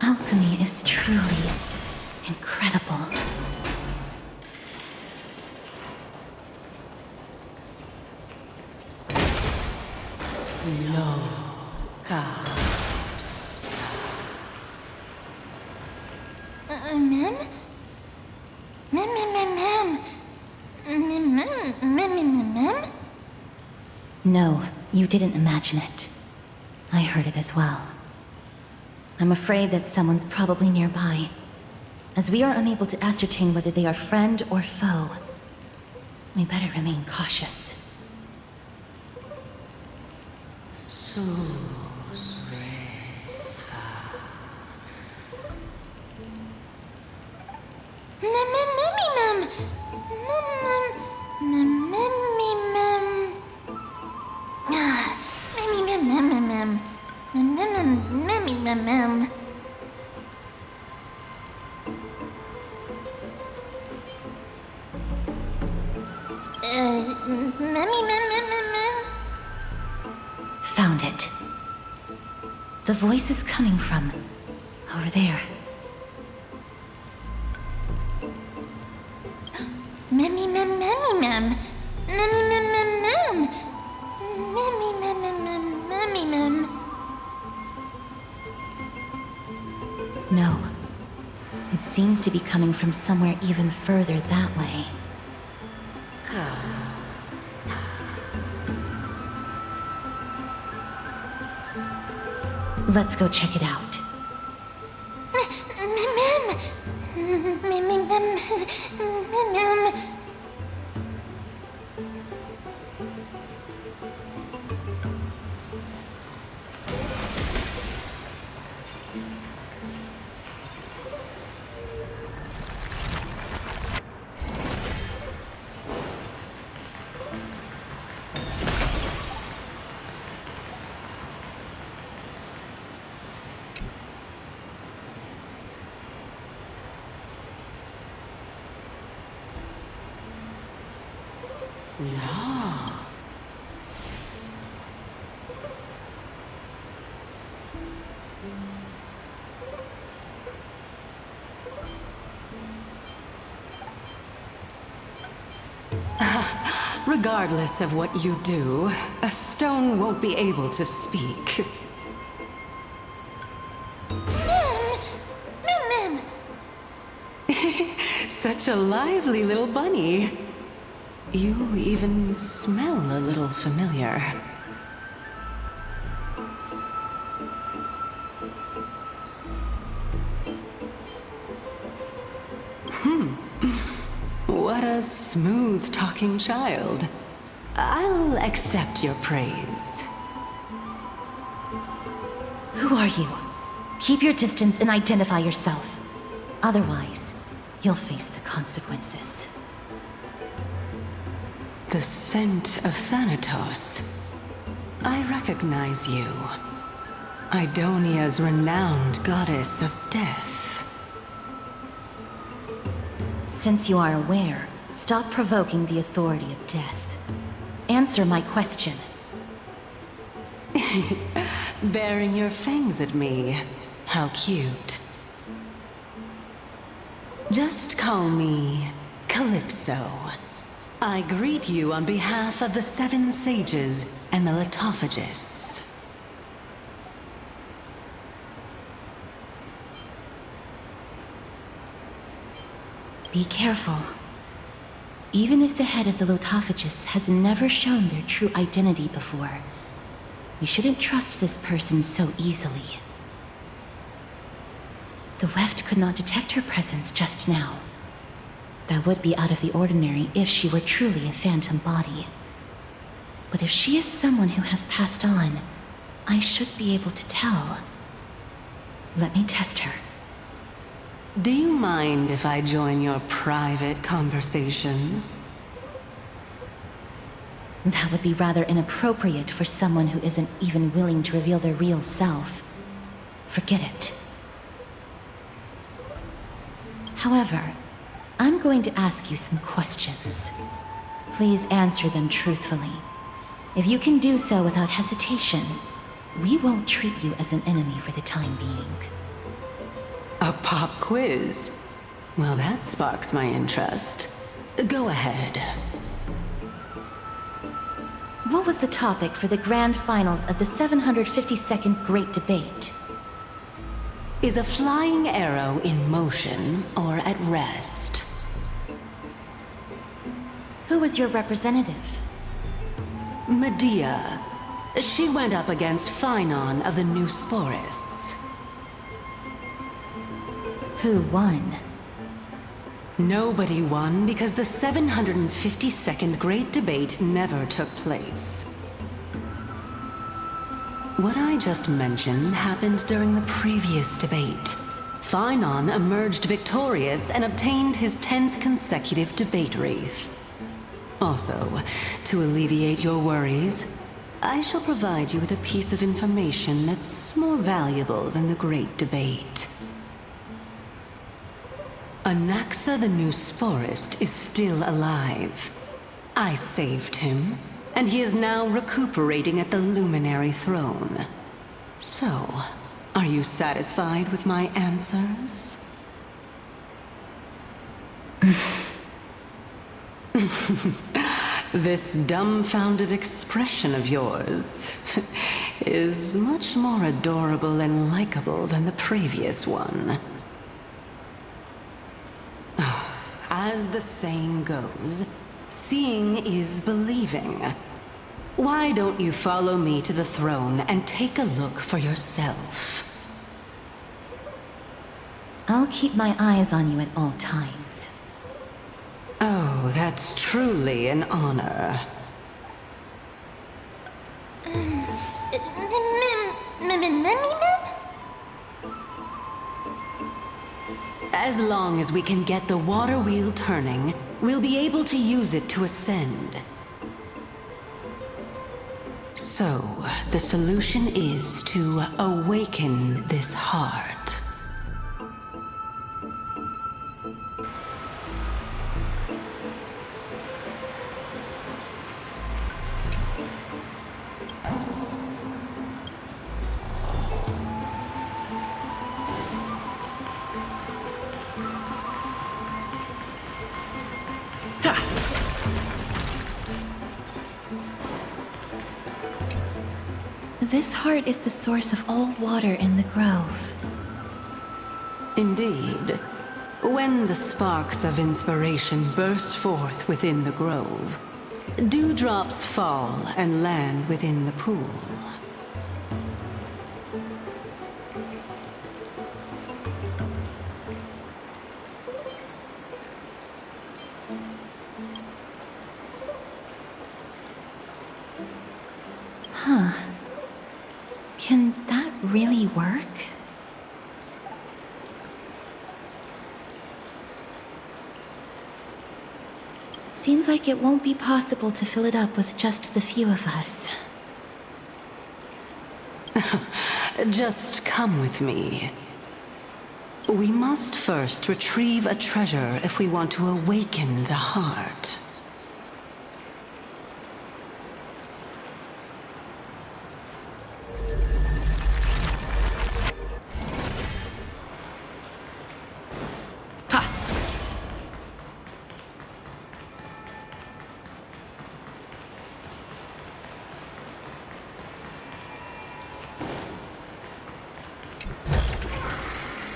Alchemy is truly incredible. No, you didn't imagine it. I heard it as well. I'm afraid that someone's probably nearby. As we are unable to ascertain whether they are friend or foe, we better remain cautious. Found it. The voice is coming from over there. No. It seems to be coming from somewhere even further that way. Let's go check it out. Regardless of what you do, a stone won't be able to speak. Mim! Such a lively little bunny. You even smell a little familiar. What a smooth-talking child. I'll accept your praise. Who are you? Keep your distance and identify yourself. Otherwise, you'll face the consequences. The scent of Thanatos. I recognize you. Idonia's renowned goddess of death. Since you are aware, stop provoking the authority of death. Answer my question. Baring your fangs at me. How cute. Just call me Calypso. I greet you on behalf of the Seven Sages and the Litophagists. Be careful. Even if the head of the Litophagists has never shown their true identity before, we shouldn't trust this person so easily. The Weft could not detect her presence just now. That would be out of the ordinary if she were truly a phantom body. But if she is someone who has passed on, I should be able to tell. Let me test her. Do you mind if I join your private conversation? That would be rather inappropriate for someone who isn't even willing to reveal their real self. Forget it. However, I'm going to ask you some questions. Please answer them truthfully. If you can do so without hesitation, we won't treat you as an enemy for the time being. A pop quiz? Well, that sparks my interest. Go ahead. What was the topic for the grand finals of the 752nd Great Debate? Is a flying arrow in motion or at rest? Who was your representative? Medea. She went up against Phynon of the New Sporists. Who won? Nobody won because the 752nd Great Debate never took place. What I just mentioned happened during the previous debate. Phynon emerged victorious and obtained his 10th consecutive debate wreath. Also, to alleviate your worries, I shall provide you with a piece of information that's more valuable than the Great Debate. Anaxa the New Sporist is still alive. I saved him, and he is now recuperating at the Luminary Throne. So, are you satisfied with my answers? This dumbfounded expression of yours is much more adorable and likable than the previous one. As the saying goes, seeing is believing. Why don't you follow me to the throne and take a look for yourself? I'll keep my eyes on you at all times. Oh, that's truly an honor. As long as we can get the water wheel turning, we'll be able to use it to ascend. So, the solution is to awaken this heart. This heart is the source of all water in the grove. Indeed. When the sparks of inspiration burst forth within the grove, dewdrops fall and land within the pool. Huh. Can that really work? Seems like it won't be possible to fill it up with just the few of us. Just come with me. We must first retrieve a treasure if we want to awaken the heart.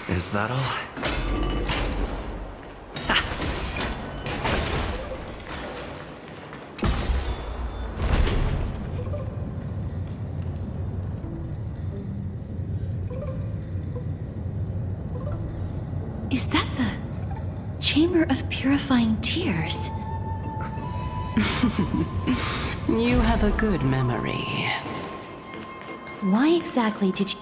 Is that all? Is that the Chamber of Purifying Tears? You have a good memory. Why exactly did you...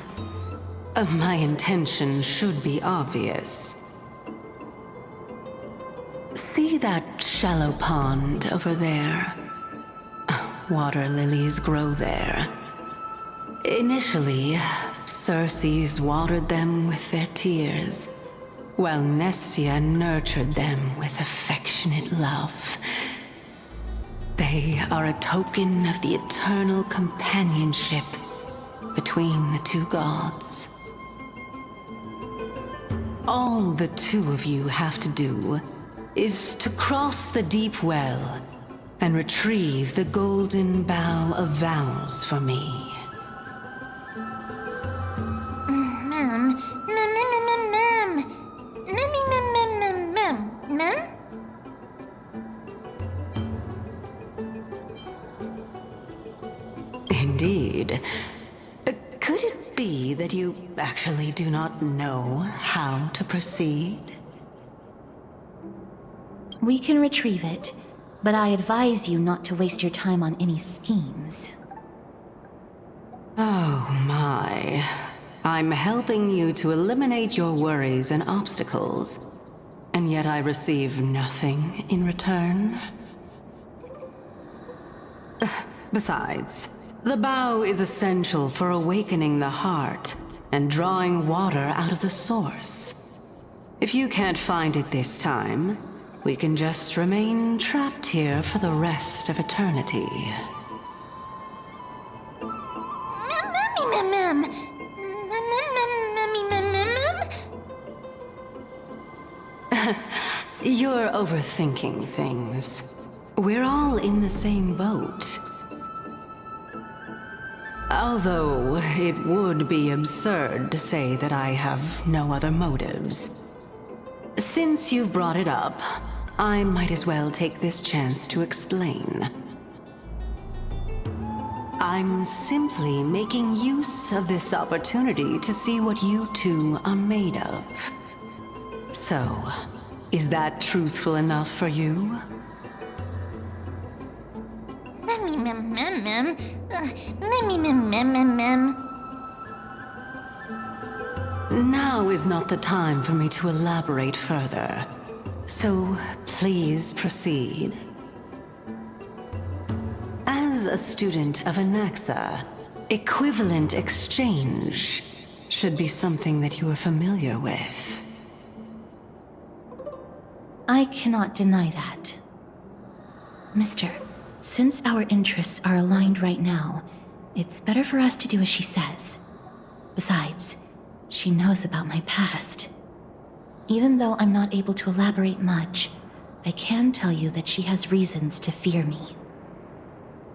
My intention should be obvious. See that shallow pond over there? Water lilies grow there. Initially, Circes watered them with their tears, while Nestia nurtured them with affectionate love. They are a token of the eternal companionship between the two gods. All the two of you have to do is to cross the deep well and retrieve the golden bough of vows for me. Indeed. Could it be that you actually do not know how to proceed? We can retrieve it, but I advise you not to waste your time on any schemes. Oh my. I'm helping you to eliminate your worries and obstacles, and yet I receive nothing in return? Besides, the bow is essential for awakening the heart and drawing water out of the source. If you can't find it this time, we can just remain trapped here for the rest of eternity. You're overthinking things. We're all in the same boat. Although it would be absurd to say that I have no other motives. Since you've brought it up, I might as well take this chance to explain. I'm simply making use of this opportunity to see what you two are made of. So, is that truthful enough for you? Now is not the time for me to elaborate further. So, please proceed. As a student of Anaxa, equivalent exchange should be something that you are familiar with. I cannot deny that. Mister, since our interests are aligned right now, it's better for us to do as she says. Besides, she knows about my past. Even though I'm not able to elaborate much, I can tell you that she has reasons to fear me.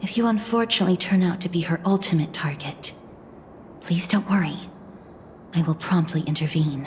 If you unfortunately turn out to be her ultimate target, Please don't worry. I will promptly intervene.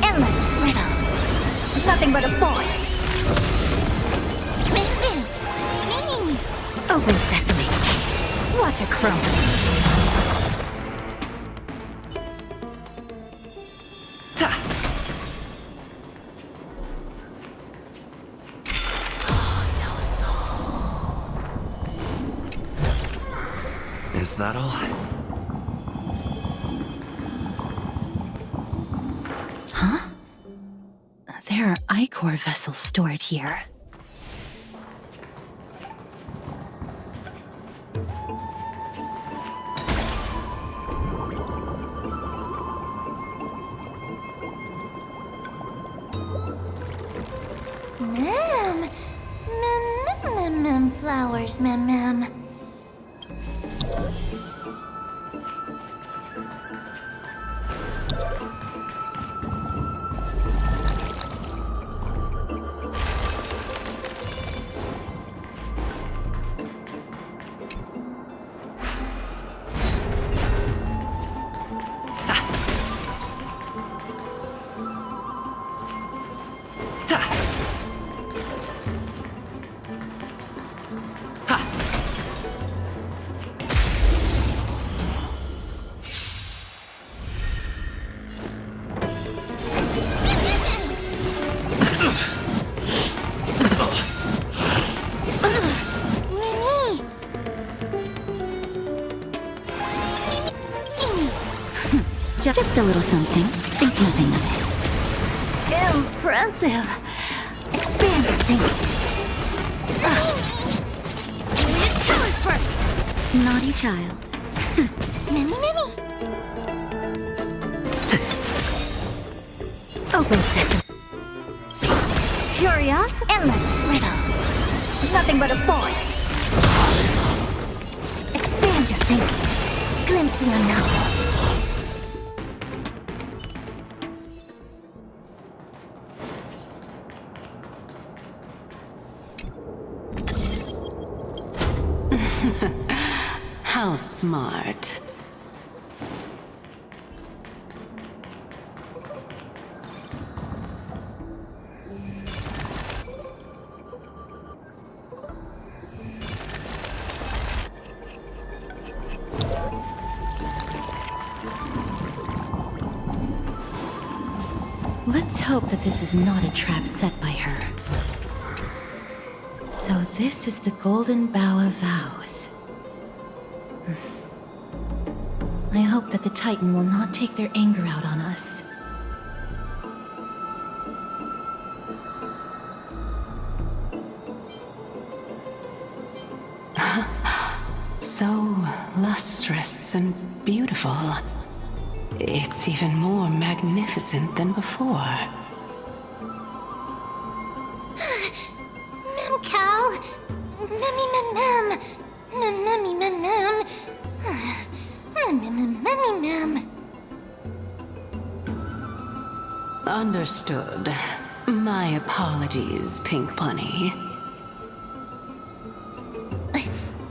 Endless riddles. Nothing but a void. Open sesame. Watch it crumble. Is that all? Huh? There are Ichor vessels stored here. Flowers, ma'am. Just a little something. Think nothing of it. Impressive. Expand your thinking. Tell us first. Naughty child. Mimi. Open sesame. Curious? Endless riddles. Nothing but a void. Expand your thinking. Glimpse the unknown. How smart. Let's hope that this is not a trap set by her. So this is the Golden Bough of Vows. I hope that the Titan will not take their anger out on us. So lustrous and beautiful. It's even more magnificent than before. Mem Cal. Mem. Mem. Understood. My apologies, Pink Bunny.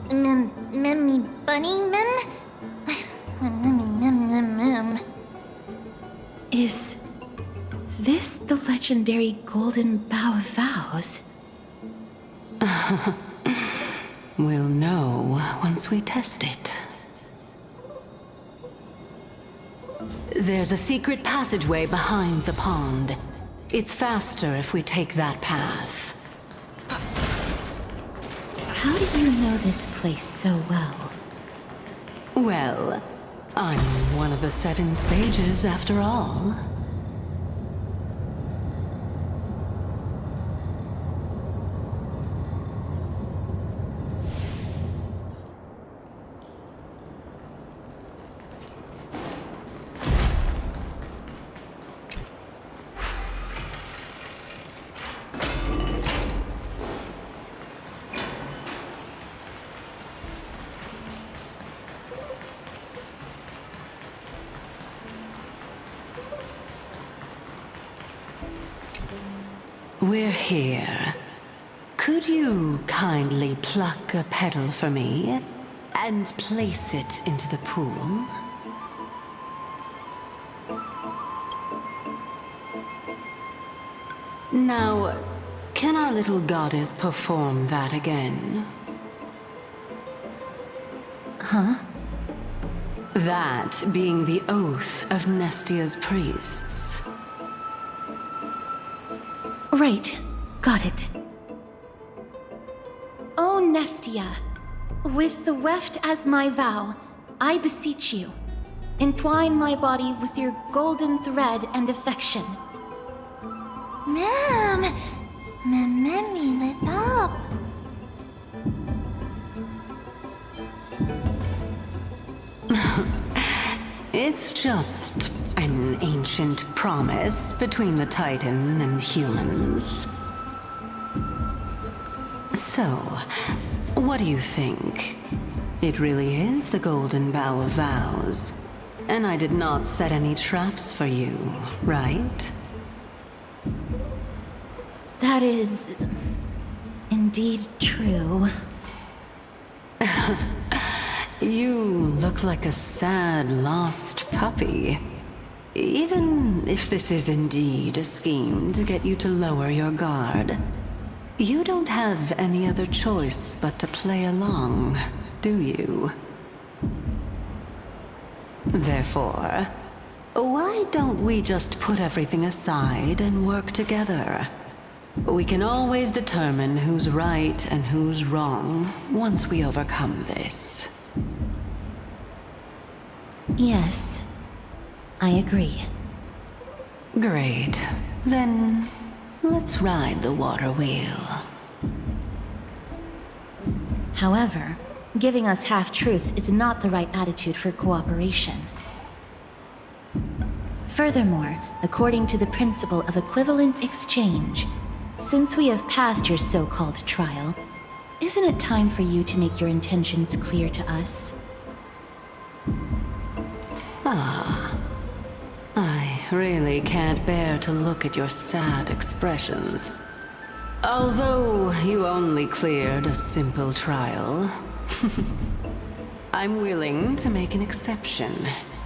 Memmy Bunny, Mem? Mem. Is this the legendary Golden Bough of Vows? We'll know once we test it. There's a secret passageway behind the pond. It's faster if we take that path. How do you know this place so well? Well, I'm one of the 7 sages after all. We're here. Could you kindly pluck a petal for me and place it into the pool? Now, can our little goddess perform that again? Huh? That being the oath of Nestia's priests. Right. Got it. O Nestia, with the weft as my vow, I beseech you, entwine my body with your golden thread and affection. Ma'am! Mammy, lit up! It's just an ancient promise between the Titan and humans. So, what do you think? It really is the Golden Bough of Vows. And I did not set any traps for you, right? That is indeed true. You look like a sad, lost puppy. Even if this is indeed a scheme to get you to lower your guard, you don't have any other choice but to play along, do you? Therefore, why don't we just put everything aside and work together? We can always determine who's right and who's wrong once we overcome this. Yes, I agree. Great. Then, let's ride the water wheel. However, giving us half-truths is not the right attitude for cooperation. Furthermore, according to the principle of equivalent exchange, since we have passed your so-called trial, isn't it time for you to make your intentions clear to us? Ah. I really can't bear to look at your sad expressions. Although you only cleared a simple trial, I'm willing to make an exception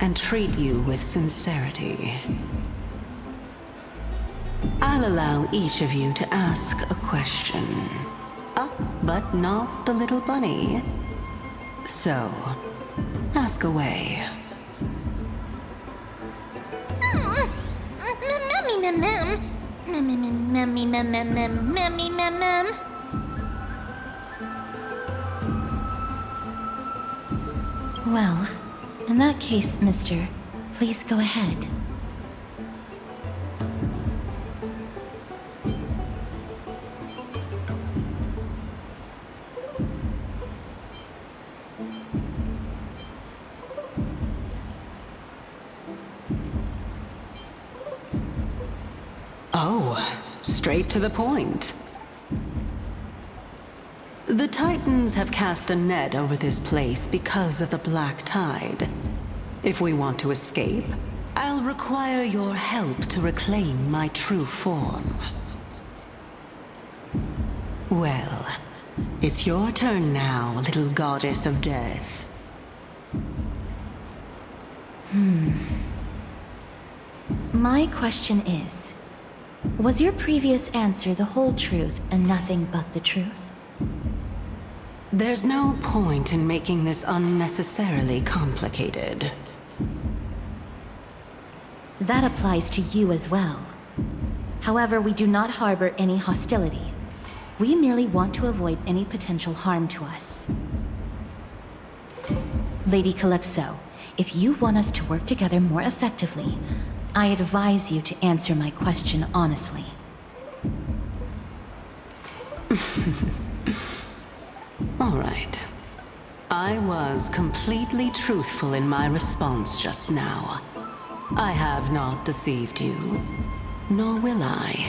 and treat you with sincerity. I'll allow each of you to ask a question. But not the little bunny. So, ask away. Well, in that case, mister, please go ahead. Oh, straight to the point. The Titans have cast a net over this place because of the black tide. If we want to escape, I'll require your help to reclaim my true form. Well, it's your turn now, little goddess of death. My question is, Was your previous answer the whole truth and nothing but the truth? There's no point in making this unnecessarily complicated. That applies to you as well. However, we do not harbor any hostility. We merely want to avoid any potential harm to us. Lady Calypso, if you want us to work together more effectively, I advise you to answer my question honestly. All right. I was completely truthful in my response just now. I have not deceived you, nor will I.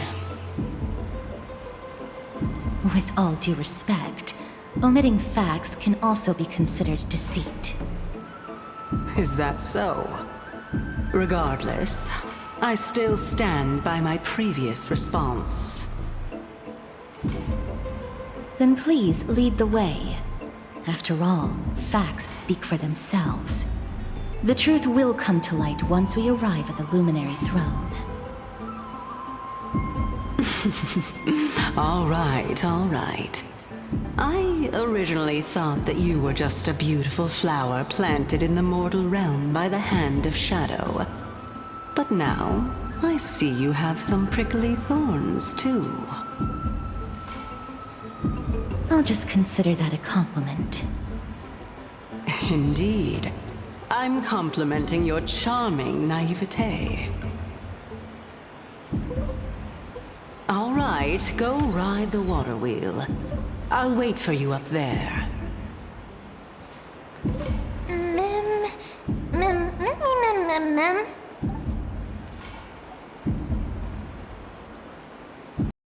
With all due respect, omitting facts can also be considered deceit. Is that so? Regardless, I still stand by my previous response. Then please lead the way. After all, facts speak for themselves. The truth will come to light once we arrive at the Luminary Throne. All right, all right. I originally thought that you were just a beautiful flower planted in the mortal realm by the hand of Shadow. But now, I see you have some prickly thorns, too. I'll just consider that a compliment. Indeed. I'm complimenting your charming naivete. All right, go ride the water wheel. I'll wait for you up there. Mem.